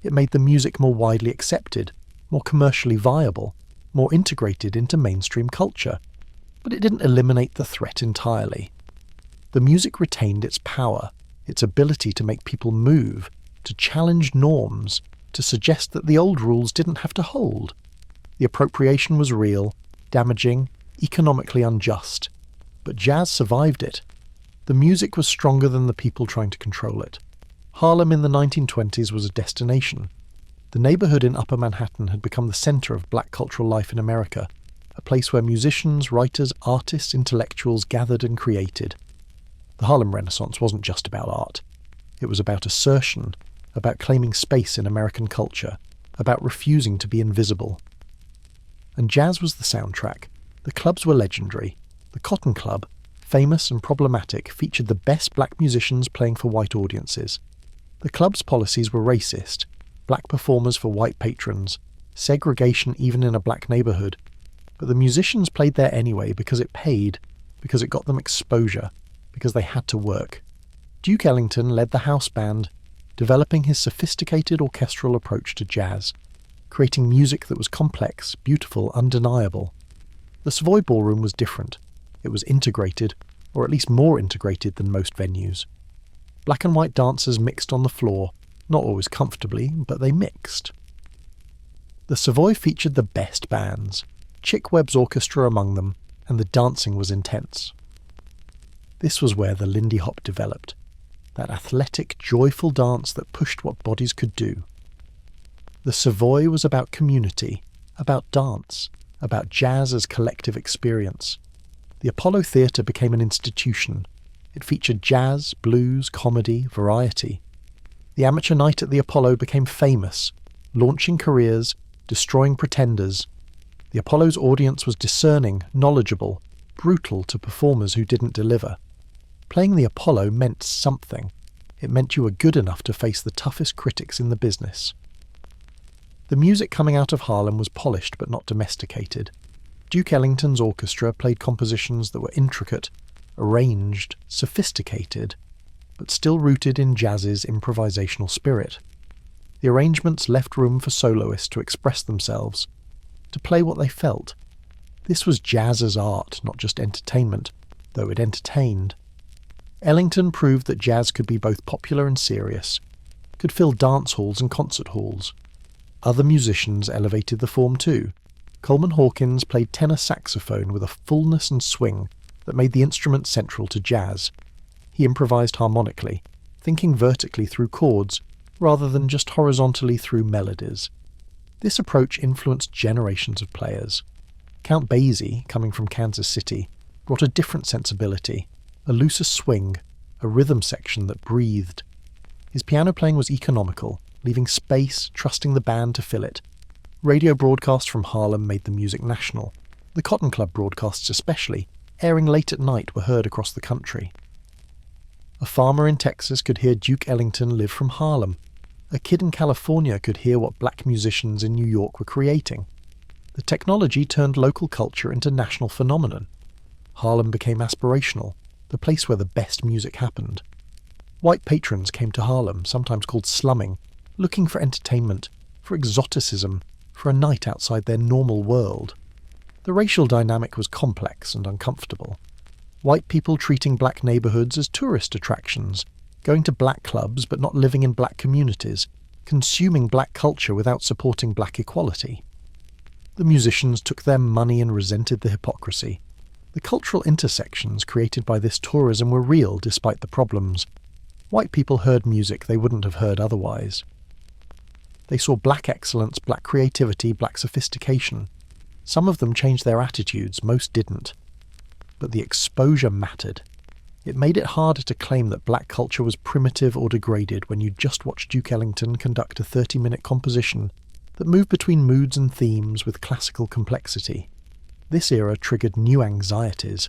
It made the music more widely accepted, more commercially viable, more integrated into mainstream culture. But it didn't eliminate the threat entirely. The music retained its power, its ability to make people move, to challenge norms, to suggest that the old rules didn't have to hold. The appropriation was real, damaging, economically unjust. But jazz survived it. The music was stronger than the people trying to control it. Harlem in the 1920s was a destination. The neighborhood in Upper Manhattan had become the center of black cultural life in America, a place where musicians, writers, artists, intellectuals gathered and created. The Harlem Renaissance wasn't just about art. It was about assertion, about claiming space in American culture, about refusing to be invisible. And jazz was the soundtrack. The clubs were legendary. The Cotton Club, famous and problematic, featured the best black musicians playing for white audiences. The club's policies were racist, black performers for white patrons, segregation even in a black neighborhood. But the musicians played there anyway because it paid, because it got them exposure, because they had to work. Duke Ellington led the house band, developing his sophisticated orchestral approach to jazz, creating music that was complex, beautiful, undeniable. The Savoy Ballroom was different. It was integrated, or at least more integrated than most venues. Black and white dancers mixed on the floor, not always comfortably, but they mixed. The Savoy featured the best bands, Chick Webb's orchestra among them, and the dancing was intense. This was where the Lindy Hop developed, that athletic, joyful dance that pushed what bodies could do. The Savoy was about community, about dance, about jazz as collective experience. The Apollo Theatre became an institution. It featured jazz, blues, comedy, variety. The amateur night at the Apollo became famous, launching careers, destroying pretenders. The Apollo's audience was discerning, knowledgeable, brutal to performers who didn't deliver. Playing the Apollo meant something. It meant you were good enough to face the toughest critics in the business. The music coming out of Harlem was polished but not domesticated. Duke Ellington's orchestra played compositions that were intricate, arranged, sophisticated, but still rooted in jazz's improvisational spirit. The arrangements left room for soloists to express themselves, to play what they felt. This was jazz as art, not just entertainment, though it entertained. Ellington proved that jazz could be both popular and serious, could fill dance halls and concert halls. Other musicians elevated the form too. Coleman Hawkins played tenor saxophone with a fullness and swing that made the instrument central to jazz. He improvised harmonically, thinking vertically through chords rather than just horizontally through melodies. This approach influenced generations of players. Count Basie, coming from Kansas City, brought a different sensibility, a looser swing, a rhythm section that breathed. His piano playing was economical, leaving space, trusting the band to fill it. Radio broadcasts from Harlem made the music national. The Cotton Club broadcasts especially, airing late at night, were heard across the country. A farmer in Texas could hear Duke Ellington live from Harlem. A kid in California could hear what black musicians in New York were creating. The technology turned local culture into national phenomenon. Harlem became aspirational, the place where the best music happened. White patrons came to Harlem, sometimes called slumming, looking for entertainment, for exoticism, for a night outside their normal world. The racial dynamic was complex and uncomfortable. White people treating black neighborhoods as tourist attractions, going to black clubs but not living in black communities, consuming black culture without supporting black equality. The musicians took their money and resented the hypocrisy. The cultural intersections created by this tourism were real despite the problems. White people heard music they wouldn't have heard otherwise. They saw black excellence, black creativity, black sophistication. Some of them changed their attitudes, most didn't. But the exposure mattered. It made it harder to claim that black culture was primitive or degraded when you just watched Duke Ellington conduct a 30-minute composition that moved between moods and themes with classical complexity. This era triggered new anxieties.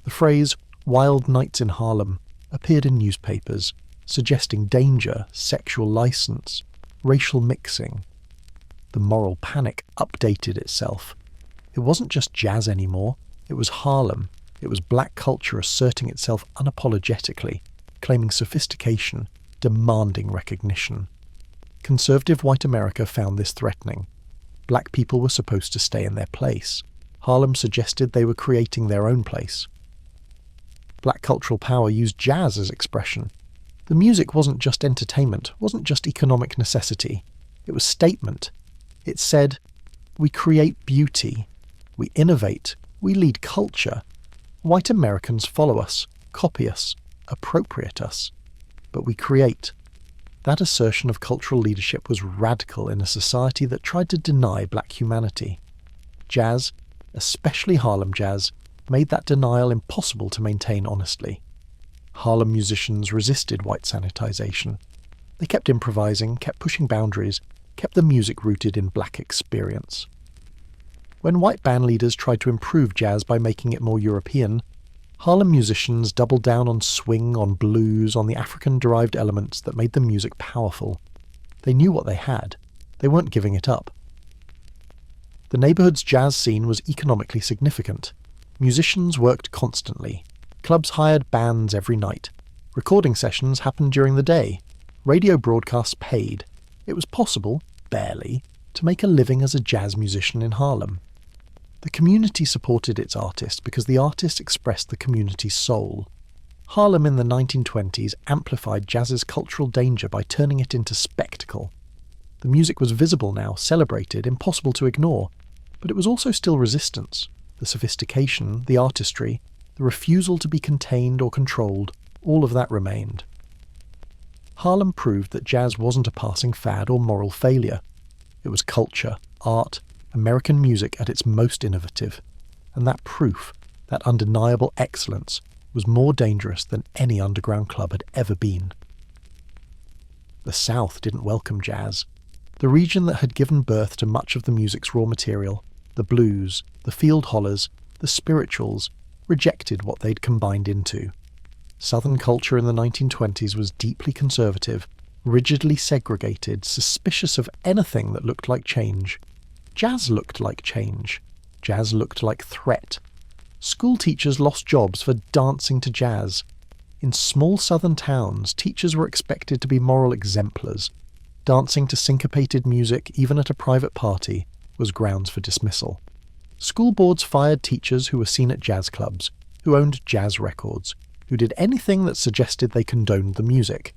The phrase "wild nights in Harlem" appeared in newspapers, suggesting danger, sexual license, racial mixing. The moral panic updated itself. It wasn't just jazz anymore, it was Harlem. It was black culture asserting itself unapologetically, claiming sophistication, demanding recognition. Conservative white America found this threatening. Black people were supposed to stay in their place. Harlem suggested they were creating their own place. Black cultural power used jazz as expression. The music wasn't just entertainment, wasn't just economic necessity. It was statement. It said, we create beauty, we innovate, we lead culture. White Americans follow us, copy us, appropriate us, but we create. That assertion of cultural leadership was radical in a society that tried to deny black humanity. Jazz, especially Harlem jazz, made that denial impossible to maintain honestly. Harlem musicians resisted white sanitization. They kept improvising, kept pushing boundaries, kept the music rooted in black experience. When white band leaders tried to improve jazz by making it more European, Harlem musicians doubled down on swing, on blues, on the African-derived elements that made the music powerful. They knew what they had. They weren't giving it up. The neighborhood's jazz scene was economically significant. Musicians worked constantly. Clubs hired bands every night. Recording sessions happened during the day. Radio broadcasts paid. It was possible, barely, to make a living as a jazz musician in Harlem. The community supported its artist because the artist expressed the community's soul. Harlem in the 1920s amplified jazz's cultural danger by turning it into spectacle. The music was visible now, celebrated, impossible to ignore, but it was also still resistance. The sophistication, the artistry, the refusal to be contained or controlled, all of that remained. Harlem proved that jazz wasn't a passing fad or moral failure. It was culture, art, American music at its most innovative, and that proof, that undeniable excellence, was more dangerous than any underground club had ever been. The South didn't welcome jazz. The region that had given birth to much of the music's raw material, the blues, the field hollers, the spirituals, rejected what they'd combined into. Southern culture in the 1920s was deeply conservative, rigidly segregated, suspicious of anything that looked like change. Jazz looked like change. Jazz looked like threat. School teachers lost jobs for dancing to jazz. In small southern towns, teachers were expected to be moral exemplars. Dancing to syncopated music, even at a private party, was grounds for dismissal. School boards fired teachers who were seen at jazz clubs, who owned jazz records, who did anything that suggested they condoned the music.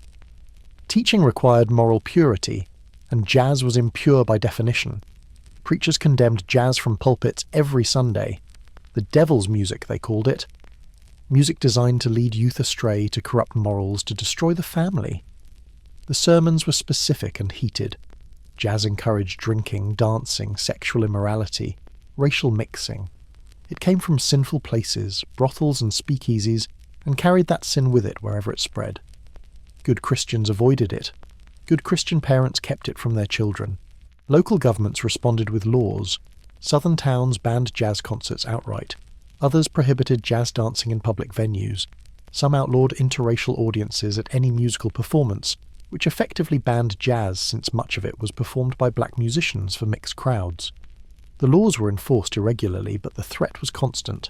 Teaching required moral purity, and jazz was impure by definition. Preachers condemned jazz from pulpits every Sunday. The devil's music, they called it. Music designed to lead youth astray, to corrupt morals, to destroy the family. The sermons were specific and heated. Jazz encouraged drinking, dancing, sexual immorality, racial mixing. It came from sinful places, brothels and speakeasies, and carried that sin with it wherever it spread. Good Christians avoided it. Good Christian parents kept it from their children. Local governments responded with laws. Southern towns banned jazz concerts outright. Others prohibited jazz dancing in public venues. Some outlawed interracial audiences at any musical performance, which effectively banned jazz since much of it was performed by black musicians for mixed crowds. The laws were enforced irregularly, but the threat was constant.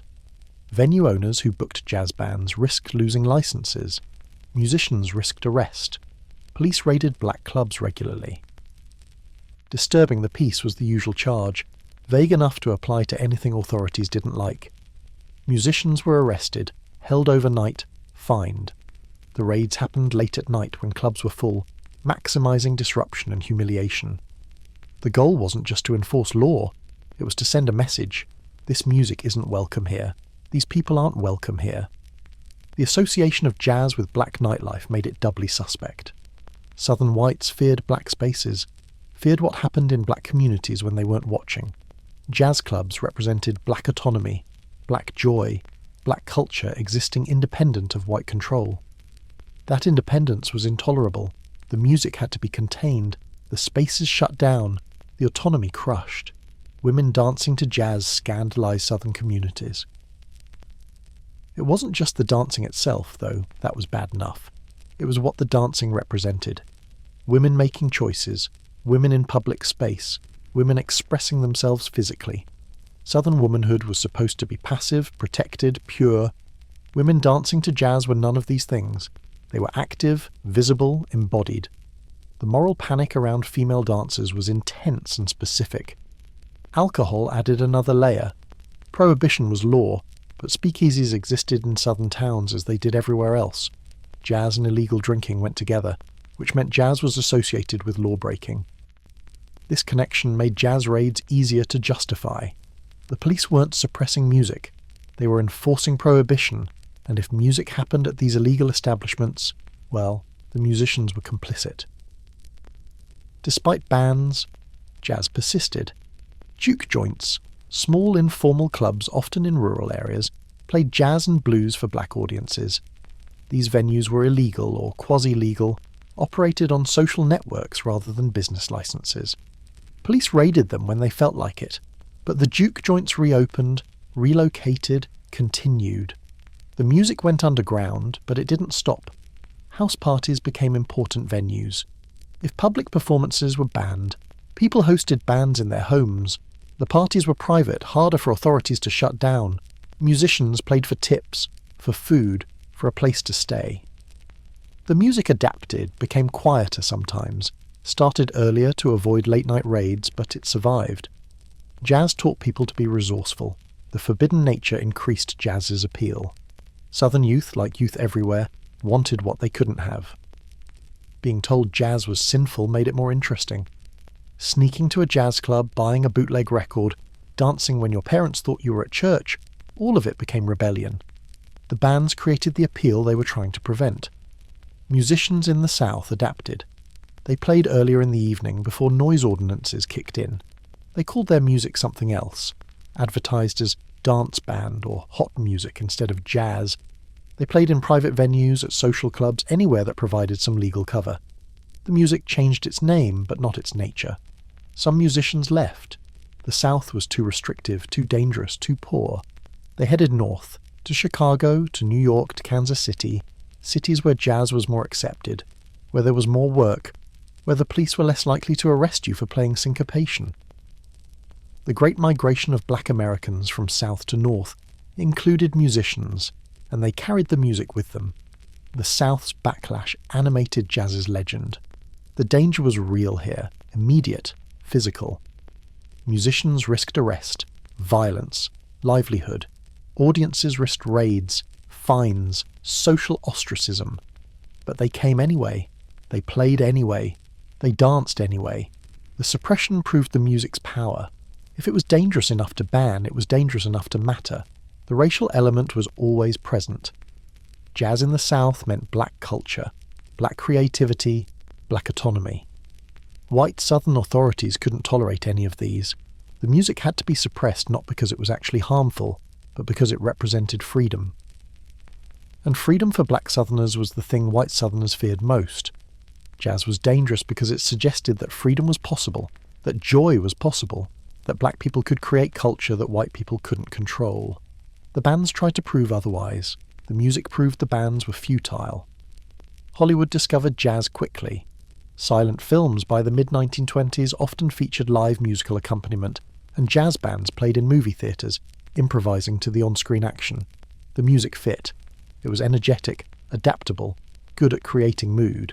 Venue owners who booked jazz bands risked losing licenses. Musicians risked arrest. Police raided black clubs regularly. Disturbing the peace was the usual charge, vague enough to apply to anything authorities didn't like. Musicians were arrested, held overnight, fined. The raids happened late at night when clubs were full, maximising disruption and humiliation. The goal wasn't just to enforce law, it was to send a message. This music isn't welcome here. These people aren't welcome here. The association of jazz with black nightlife made it doubly suspect. Southern whites feared black spaces, feared what happened in black communities when they weren't watching. Jazz clubs represented black autonomy, black joy, black culture existing independent of white control. That independence was intolerable. The music had to be contained, the spaces shut down, the autonomy crushed. Women dancing to jazz scandalized Southern communities. It wasn't just the dancing itself, though, that was bad enough. It was what the dancing represented. Women making choices, women in public space, women expressing themselves physically. Southern womanhood was supposed to be passive, protected, pure. Women dancing to jazz were none of these things. They were active, visible, embodied. The moral panic around female dancers was intense and specific. Alcohol added another layer. Prohibition was law, but speakeasies existed in southern towns as they did everywhere else. Jazz and illegal drinking went together, which meant jazz was associated with law-breaking. This connection made jazz raids easier to justify. The police weren't suppressing music, they were enforcing prohibition, and if music happened at these illegal establishments, well, the musicians were complicit. Despite bans, jazz persisted. Juke joints, small informal clubs often in rural areas, played jazz and blues for black audiences. These venues were illegal or quasi-legal, operated on social networks rather than business licenses. Police raided them when they felt like it, but the juke joints reopened, relocated, continued. The music went underground, but it didn't stop. House parties became important venues. If public performances were banned, people hosted bands in their homes. The parties were private, harder for authorities to shut down. Musicians played for tips, for food, for a place to stay. The music adapted, became quieter sometimes, started earlier to avoid late-night raids, but it survived. Jazz taught people to be resourceful. The forbidden nature increased jazz's appeal. Southern youth, like youth everywhere, wanted what they couldn't have. Being told jazz was sinful made it more interesting. Sneaking to a jazz club, buying a bootleg record, dancing when your parents thought you were at church, all of it became rebellion. The bands created the appeal they were trying to prevent. Musicians in the South adapted. They played earlier in the evening before noise ordinances kicked in. They called their music something else, advertised as dance band or hot music instead of jazz. They played in private venues, at social clubs, anywhere that provided some legal cover. The music changed its name, but not its nature. Some musicians left. The South was too restrictive, too dangerous, too poor. They headed north, to Chicago, to New York, to Kansas City, cities where jazz was more accepted, where there was more work, where the police were less likely to arrest you for playing syncopation. The great migration of black Americans from south to north included musicians, and they carried the music with them. The South's backlash animated jazz's legend. The danger was real here, immediate, physical. Musicians risked arrest, violence, livelihood. Audiences risked raids, fines, social ostracism. But they came anyway. They played anyway. They danced anyway. The suppression proved the music's power. If it was dangerous enough to ban, it was dangerous enough to matter. The racial element was always present. Jazz in the South meant black culture, black creativity, black autonomy. White Southern authorities couldn't tolerate any of these. The music had to be suppressed not because it was actually harmful, but because it represented freedom. And freedom for black Southerners was the thing white Southerners feared most. Jazz was dangerous because it suggested that freedom was possible, that joy was possible, that black people could create culture that white people couldn't control. The bands tried to prove otherwise. The music proved the bands were futile. Hollywood discovered jazz quickly. Silent films by the mid-1920s often featured live musical accompaniment, and jazz bands played in movie theatres, improvising to the on-screen action. The music fit. It was energetic, adaptable, good at creating mood.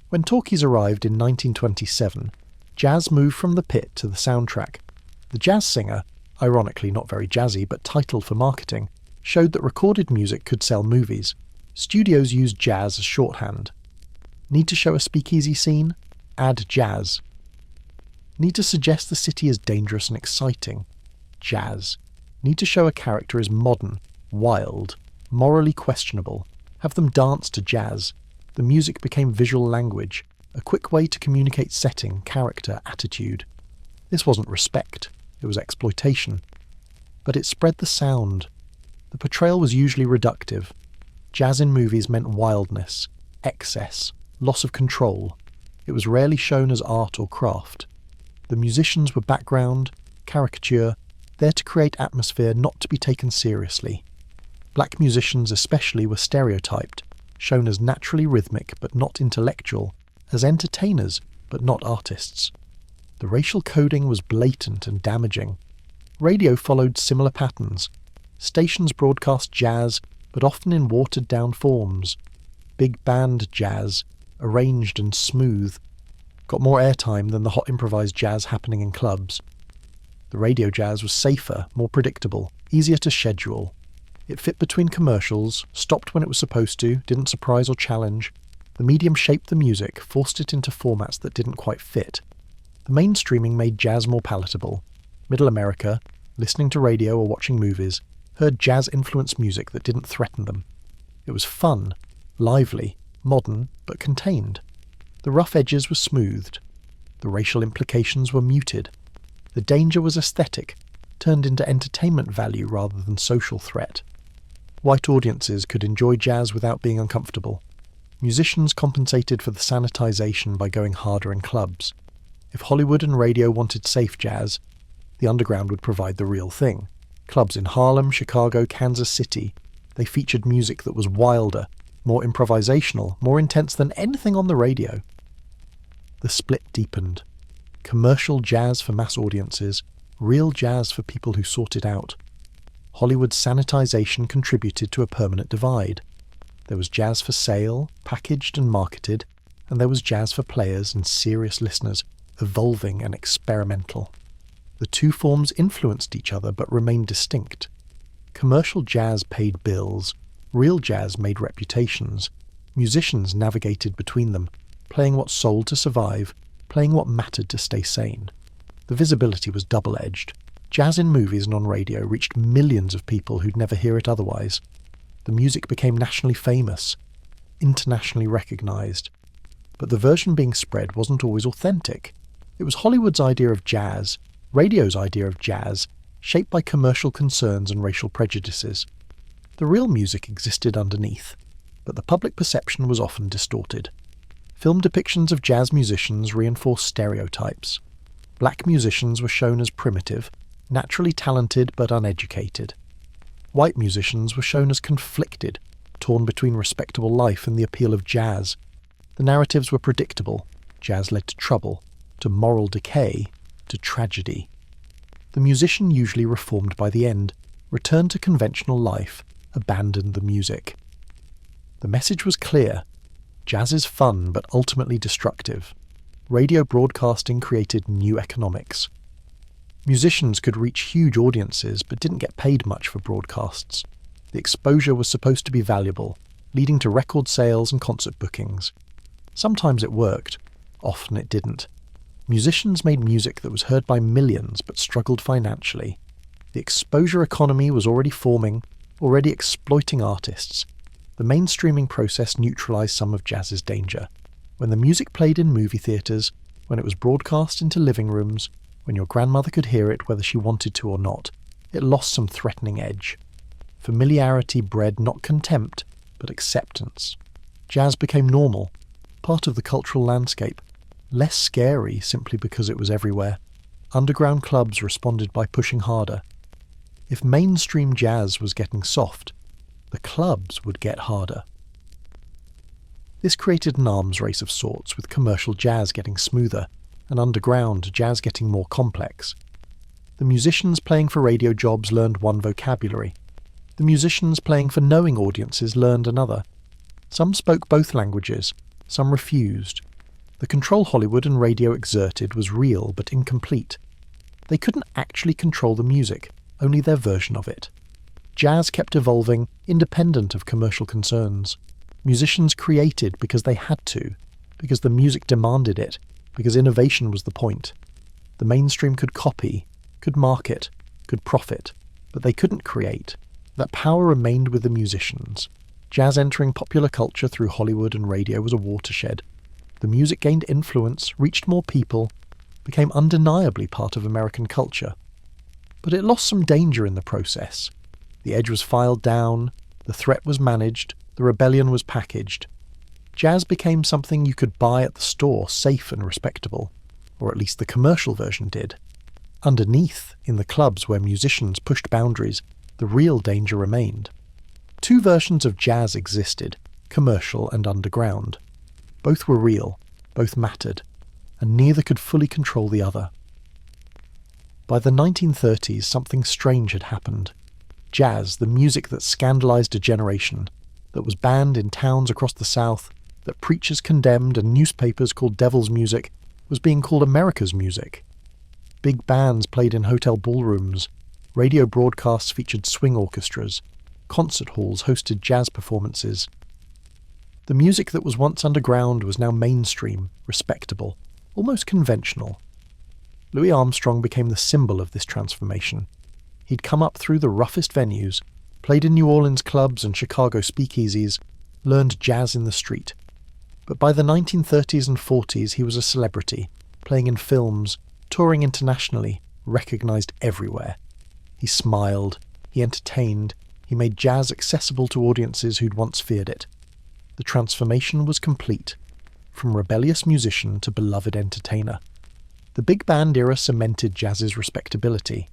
When talkies arrived in 1927, jazz moved from the pit to the soundtrack. The jazz singer, ironically not very jazzy but titled for marketing, showed that recorded music could sell movies. Studios used jazz as shorthand. Need to show a speakeasy scene? Add jazz. Need to suggest the city is dangerous and exciting? Jazz. Need to show a character is modern, wild, morally questionable, have them dance to jazz. The music became visual language, a quick way to communicate setting, character, attitude. This wasn't respect, it was exploitation. But it spread the sound. The portrayal was usually reductive. Jazz in movies meant wildness, excess, loss of control. It was rarely shown as art or craft. The musicians were background, caricature, there to create atmosphere, not to be taken seriously. Black musicians especially were stereotyped, shown as naturally rhythmic but not intellectual, as entertainers but not artists. The racial coding was blatant and damaging. Radio followed similar patterns. Stations broadcast jazz, but often in watered-down forms. Big band jazz, arranged and smooth, got more airtime than the hot improvised jazz happening in clubs. The radio jazz was safer, more predictable, easier to schedule. It fit between commercials, stopped when it was supposed to, didn't surprise or challenge. The medium shaped the music, forced it into formats that didn't quite fit. The mainstreaming made jazz more palatable. Middle America, listening to radio or watching movies, heard jazz-influenced music that didn't threaten them. It was fun, lively, modern, but contained. The rough edges were smoothed. The racial implications were muted. The danger was aesthetic, turned into entertainment value rather than social threat. White audiences could enjoy jazz without being uncomfortable. Musicians compensated for the sanitization by going harder in clubs. If Hollywood and radio wanted safe jazz, the underground would provide the real thing. Clubs in Harlem, Chicago, Kansas City, they featured music that was wilder, more improvisational, more intense than anything on the radio. The split deepened. Commercial jazz for mass audiences, real jazz for people who sought it out. Hollywood's sanitization contributed to a permanent divide. There was jazz for sale, packaged and marketed, and there was jazz for players and serious listeners, evolving and experimental. The two forms influenced each other but remained distinct. Commercial jazz paid bills, real jazz made reputations. Musicians navigated between them, playing what sold to survive, playing what mattered to stay sane. The visibility was double-edged. Jazz in movies and on radio reached millions of people who'd never hear it otherwise. The music became nationally famous, internationally recognised. But the version being spread wasn't always authentic. It was Hollywood's idea of jazz, radio's idea of jazz, shaped by commercial concerns and racial prejudices. The real music existed underneath, but the public perception was often distorted. Film depictions of jazz musicians reinforced stereotypes. Black musicians were shown as primitive, naturally talented but uneducated. White musicians were shown as conflicted, torn between respectable life and the appeal of jazz. The narratives were predictable. Jazz led to trouble, to moral decay, to tragedy. The musician usually reformed by the end, returned to conventional life, abandoned the music. The message was clear. Jazz is fun but ultimately destructive. Radio broadcasting created new economics. Musicians could reach huge audiences but didn't get paid much for broadcasts. The exposure was supposed to be valuable, leading to record sales and concert bookings. Sometimes it worked, often it didn't. Musicians made music that was heard by millions but struggled financially. The exposure economy was already forming, already exploiting artists. The mainstreaming process neutralized some of jazz's danger. When the music played in movie theaters, when it was broadcast into living rooms, when your grandmother could hear it whether she wanted to or not, it lost some threatening edge. Familiarity bred not contempt, but acceptance. Jazz became normal, part of the cultural landscape, less scary simply because it was everywhere. Underground clubs responded by pushing harder. If mainstream jazz was getting soft, the clubs would get harder. This created an arms race of sorts, with commercial jazz getting smoother, and underground jazz getting more complex. The musicians playing for radio jobs learned one vocabulary. The musicians playing for knowing audiences learned another. Some spoke both languages, some refused. The control Hollywood and radio exerted was real but incomplete. They couldn't actually control the music, only their version of it. Jazz kept evolving, independent of commercial concerns. Musicians created because they had to, because the music demanded it, because innovation was the point. The mainstream could copy, could market, could profit, but they couldn't create. That power remained with the musicians. Jazz entering popular culture through Hollywood and radio was a watershed. The music gained influence, reached more people, became undeniably part of American culture. But it lost some danger in the process. The edge was filed down, the threat was managed, the rebellion was packaged. Jazz became something you could buy at the store, safe and respectable, or at least the commercial version did. Underneath, in the clubs where musicians pushed boundaries, the real danger remained. Two versions of jazz existed, commercial and underground. Both were real, both mattered, and neither could fully control the other. By the 1930s, something strange had happened. Jazz, the music that scandalized a generation, that was banned in towns across the South, that preachers condemned and newspapers called devil's music, was being called America's music. Big bands played in hotel ballrooms, radio broadcasts featured swing orchestras, concert halls hosted jazz performances. The music that was once underground was now mainstream, respectable, almost conventional. Louis Armstrong became the symbol of this transformation. He'd come up through the roughest venues, played in New Orleans clubs and Chicago speakeasies, learned jazz in the street. But by the 1930s and 40s he was a celebrity, playing in films, touring internationally, recognised everywhere. He smiled, he entertained, he made jazz accessible to audiences who'd once feared it. The transformation was complete, from rebellious musician to beloved entertainer. The big band era cemented jazz's respectability.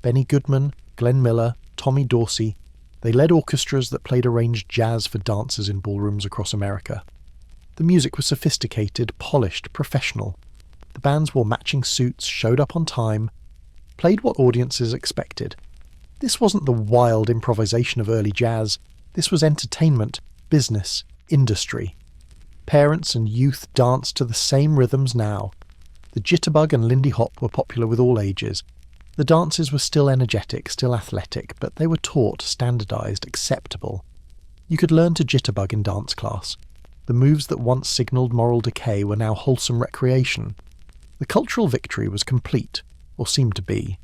Benny Goodman, Glenn Miller, Tommy Dorsey, they led orchestras that played arranged jazz for dancers in ballrooms across America. The music was sophisticated, polished, professional. The bands wore matching suits, showed up on time, played what audiences expected. This wasn't the wild improvisation of early jazz. This was entertainment, business, industry. Parents and youth danced to the same rhythms now. The jitterbug and Lindy Hop were popular with all ages. The dances were still energetic, still athletic, but they were taught, standardized, acceptable. You could learn to jitterbug in dance class. The moves that once signaled moral decay were now wholesome recreation. The cultural victory was complete, or seemed to be.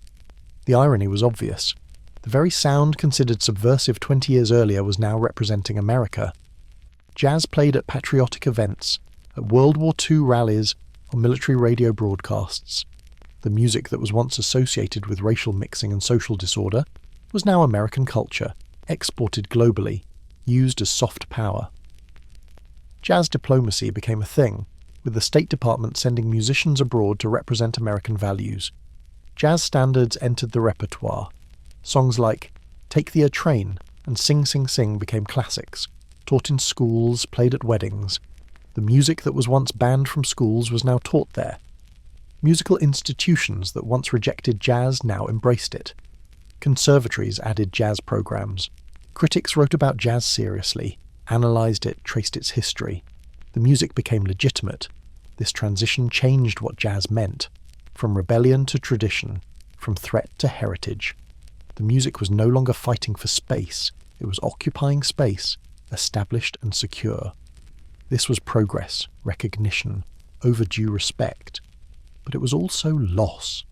The irony was obvious. The very sound considered subversive 20 years earlier was now representing America. Jazz played at patriotic events, at World War II rallies, on military radio broadcasts. The music that was once associated with racial mixing and social disorder was now American culture, exported globally, used as soft power. Jazz diplomacy became a thing, with the State Department sending musicians abroad to represent American values. Jazz standards entered the repertoire. Songs like Take the Train and Sing Sing Sing became classics, taught in schools, played at weddings. The music that was once banned from schools was now taught there. Musical institutions that once rejected jazz now embraced it. Conservatories added jazz programs. Critics wrote about jazz seriously, analysed it, traced its history. The music became legitimate. This transition changed what jazz meant, from rebellion to tradition, from threat to heritage. The music was no longer fighting for space, it was occupying space, established and secure. This was progress, recognition, overdue respect. But it was also loss.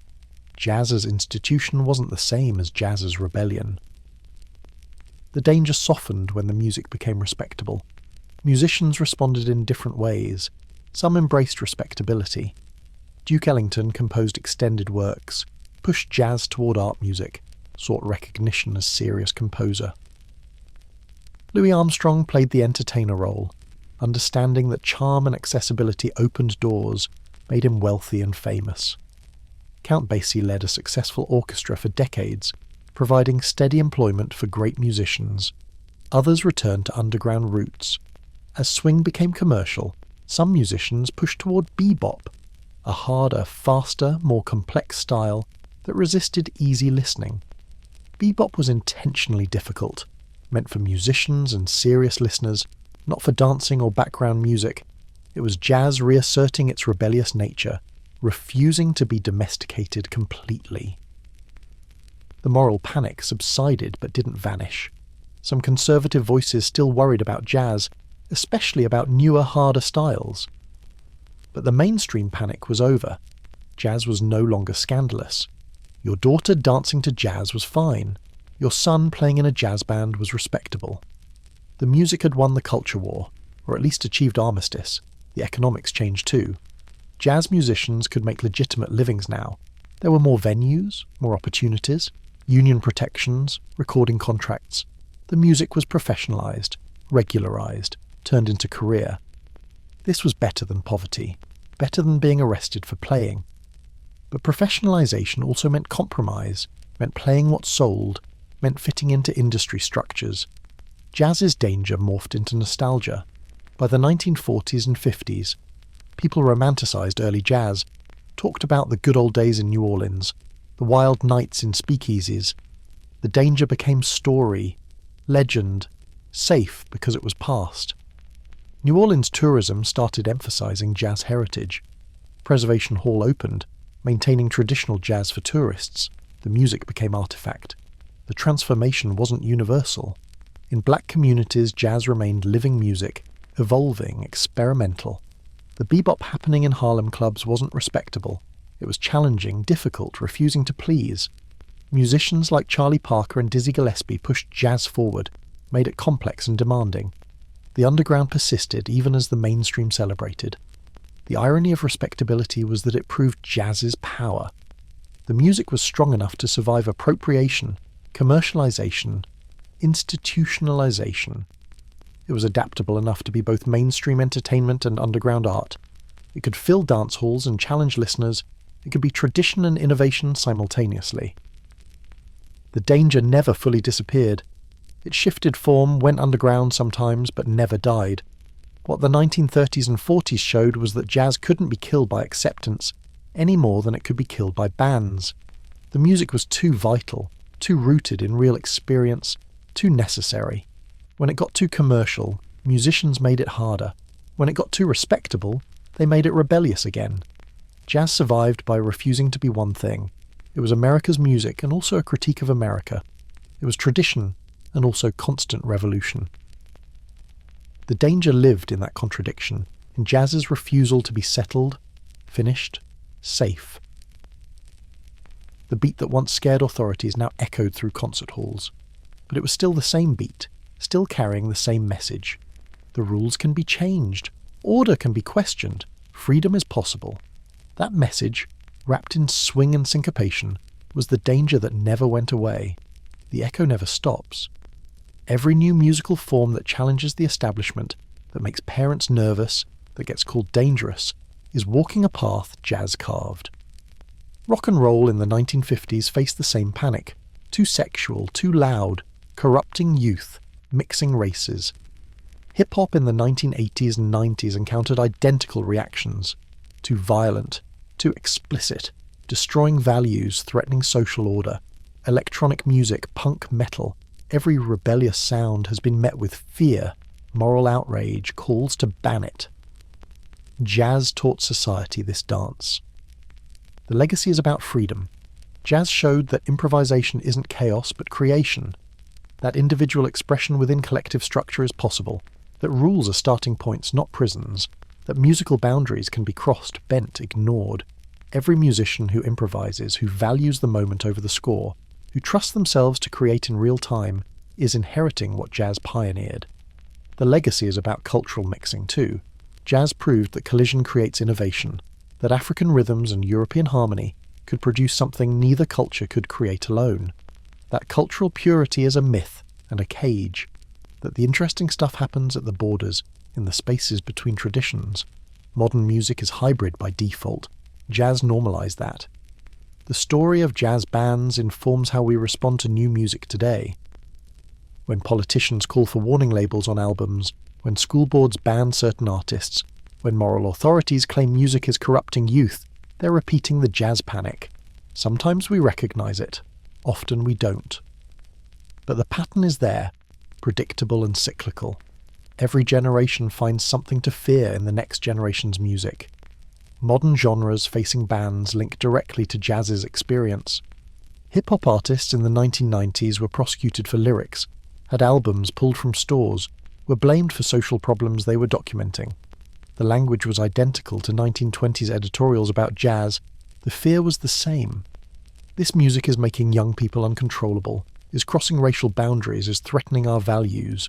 Jazz as institution wasn't the same as jazz as rebellion. The danger softened when the music became respectable. Musicians responded in different ways. Some embraced respectability. Duke Ellington composed extended works, pushed jazz toward art music, sought recognition as serious composer. Louis Armstrong played the entertainer role, understanding that charm and accessibility opened doors, made him wealthy and famous. Count Basie led a successful orchestra for decades, providing steady employment for great musicians. Others returned to underground roots. As swing became commercial, some musicians pushed toward bebop, a harder, faster, more complex style that resisted easy listening. Bebop was intentionally difficult, meant for musicians and serious listeners, not for dancing or background music. It was jazz reasserting its rebellious nature, refusing to be domesticated completely. The moral panic subsided but didn't vanish. Some conservative voices still worried about jazz, especially about newer, harder styles. But the mainstream panic was over. Jazz was no longer scandalous. Your daughter dancing to jazz was fine. Your son playing in a jazz band was respectable. The music had won the culture war, or at least achieved armistice. The economics changed too. Jazz musicians could make legitimate livings now. There were more venues, more opportunities, union protections, recording contracts. The music was professionalised, regularised, turned into career. This was better than poverty, better than being arrested for playing. But professionalisation also meant compromise, meant playing what sold, meant fitting into industry structures. Jazz's danger morphed into nostalgia. By the 1940s and 50s, people romanticised early jazz, talked about the good old days in New Orleans, the wild nights in speakeasies. The danger became story, legend, safe because it was past. New Orleans tourism started emphasising jazz heritage. Preservation Hall opened, maintaining traditional jazz for tourists. The music became artefact. The transformation wasn't universal. In black communities, jazz remained living music, evolving, experimental. The bebop happening in Harlem clubs wasn't respectable. It was challenging, difficult, refusing to please. Musicians like Charlie Parker and Dizzy Gillespie pushed jazz forward, made it complex and demanding. The underground persisted even as the mainstream celebrated. The irony of respectability was that it proved jazz's power. The music was strong enough to survive appropriation, commercialization, institutionalization. It was adaptable enough to be both mainstream entertainment and underground art. It could fill dance halls and challenge listeners. It could be tradition and innovation simultaneously. The danger never fully disappeared. It shifted form, went underground sometimes, but never died. What the 1930s and 40s showed was that jazz couldn't be killed by acceptance, any more than it could be killed by bans. The music was too vital, too rooted in real experience, too necessary. When it got too commercial, musicians made it harder. When it got too respectable, they made it rebellious again. Jazz survived by refusing to be one thing. It was America's music and also a critique of America. It was tradition and also constant revolution. The danger lived in that contradiction, in jazz's refusal to be settled, finished, safe. The beat that once scared authorities now echoed through concert halls. But it was still the same beat, still carrying the same message. The rules can be changed. Order can be questioned. Freedom is possible. That message, wrapped in swing and syncopation, was the danger that never went away. The echo never stops. Every new musical form that challenges the establishment, that makes parents nervous, that gets called dangerous, is walking a path jazz carved. Rock and roll in the 1950s faced the same panic. Too sexual, too loud, corrupting youth, mixing races. Hip-hop in the 1980s and 90s encountered identical reactions. Too violent, too explicit, destroying values, threatening social order. Electronic music, punk metal, every rebellious sound has been met with fear, moral outrage, calls to ban it. Jazz taught society this dance. The legacy is about freedom. Jazz showed that improvisation isn't chaos but creation, that individual expression within collective structure is possible, that rules are starting points, not prisons, that musical boundaries can be crossed, bent, ignored. Every musician who improvises, who values the moment over the score, who trust themselves to create in real time, is inheriting what jazz pioneered. The legacy is about cultural mixing too. Jazz proved that collision creates innovation, that African rhythms and European harmony could produce something neither culture could create alone, that cultural purity is a myth and a cage, that the interesting stuff happens at the borders, in the spaces between traditions. Modern music is hybrid by default. Jazz normalized that. The story of jazz bands informs how we respond to new music today. When politicians call for warning labels on albums, when school boards ban certain artists, when moral authorities claim music is corrupting youth, they're repeating the jazz panic. Sometimes we recognize it, often we don't. But the pattern is there, predictable and cyclical. Every generation finds something to fear in the next generation's music. Modern genres facing bans link directly to jazz's experience. Hip-hop artists in the 1990s were prosecuted for lyrics, had albums pulled from stores, were blamed for social problems they were documenting. The language was identical to 1920s editorials about jazz. The fear was the same. This music is making young people uncontrollable. is crossing racial boundaries, is threatening our values.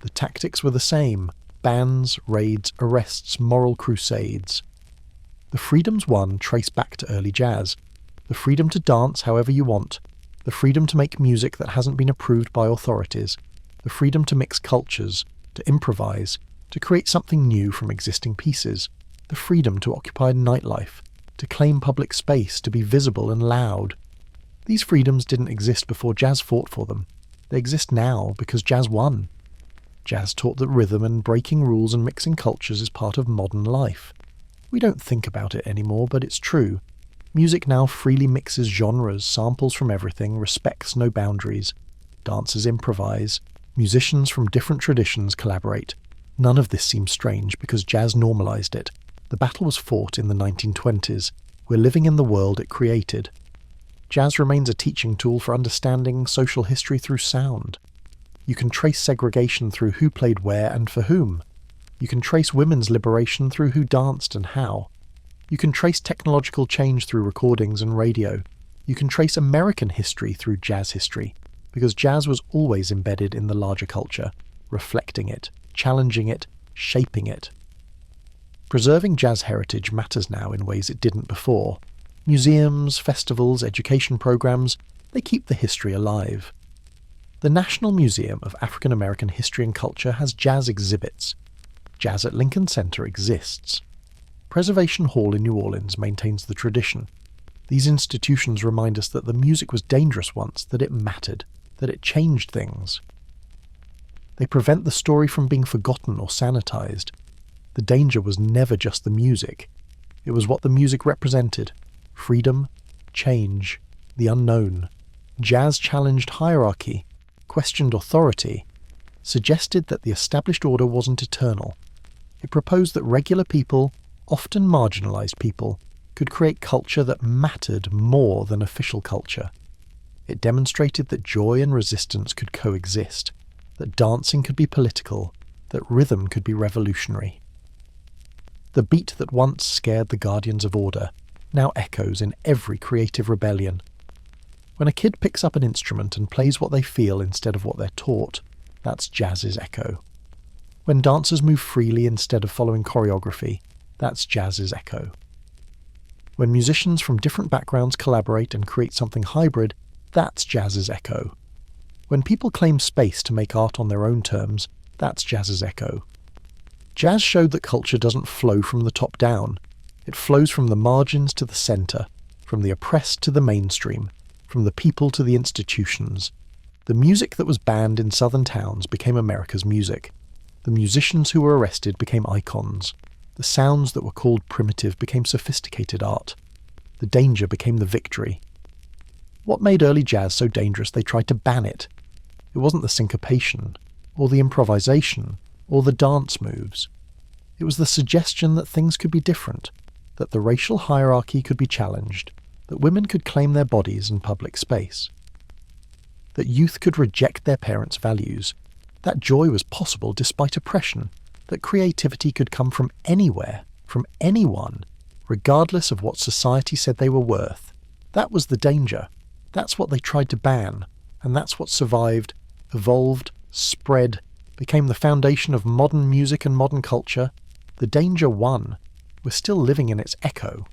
The tactics were the same: bans, raids, arrests, moral crusades. The freedoms won trace back to early jazz. The freedom to dance however you want, the freedom to make music that hasn't been approved by authorities, the freedom to mix cultures, to improvise, to create something new from existing pieces, the freedom to occupy nightlife, to claim public space, to be visible and loud. These freedoms didn't exist before jazz fought for them. They exist now because jazz won. Jazz taught that rhythm and breaking rules and mixing cultures is part of modern life. We don't think about it anymore, but it's true. Music now freely mixes genres, samples from everything, respects no boundaries. Dancers improvise. Musicians from different traditions collaborate. None of this seems strange because jazz normalized it. The battle was fought in the 1920s. We're living in the world it created. Jazz remains a teaching tool for understanding social history through sound. You can trace segregation through who played where and for whom. You can trace women's liberation through who danced and how. You can trace technological change through recordings and radio. You can trace American history through jazz history, because jazz was always embedded in the larger culture, reflecting it, challenging it, shaping it. Preserving jazz heritage matters now in ways it didn't before. Museums, festivals, education programs, they keep the history alive. The National Museum of African American History and Culture has jazz exhibits. Jazz at Lincoln Center exists. Preservation Hall in New Orleans maintains the tradition. These institutions remind us that the music was dangerous once, that it mattered, that it changed things. They prevent the story from being forgotten or sanitized. The danger was never just the music. It was what the music represented: freedom, change, the unknown. Jazz challenged hierarchy, questioned authority, suggested that the established order wasn't eternal. It proposed that regular people, often marginalized people, could create culture that mattered more than official culture. It demonstrated that joy and resistance could coexist, that dancing could be political, that rhythm could be revolutionary. The beat that once scared the guardians of order now echoes in every creative rebellion. When a kid picks up an instrument and plays what they feel instead of what they're taught, that's jazz's echo. When dancers move freely instead of following choreography, that's jazz's echo. When musicians from different backgrounds collaborate and create something hybrid, that's jazz's echo. When people claim space to make art on their own terms, that's jazz's echo. Jazz showed that culture doesn't flow from the top down. It flows from the margins to the centre, from the oppressed to the mainstream, from the people to the institutions. The music that was banned in southern towns became America's music. The musicians who were arrested became icons. The sounds that were called primitive became sophisticated art. The danger became the victory. What made early jazz so dangerous they tried to ban it? It wasn't the syncopation, or the improvisation, or the dance moves. It was the suggestion that things could be different, that the racial hierarchy could be challenged, that women could claim their bodies in public space, that youth could reject their parents' values, that joy was possible despite oppression, that creativity could come from anywhere, from anyone, regardless of what society said they were worth. That was the danger. That's what they tried to ban, and that's what survived, evolved, spread, became the foundation of modern music and modern culture. The danger won. We're still living in its echo.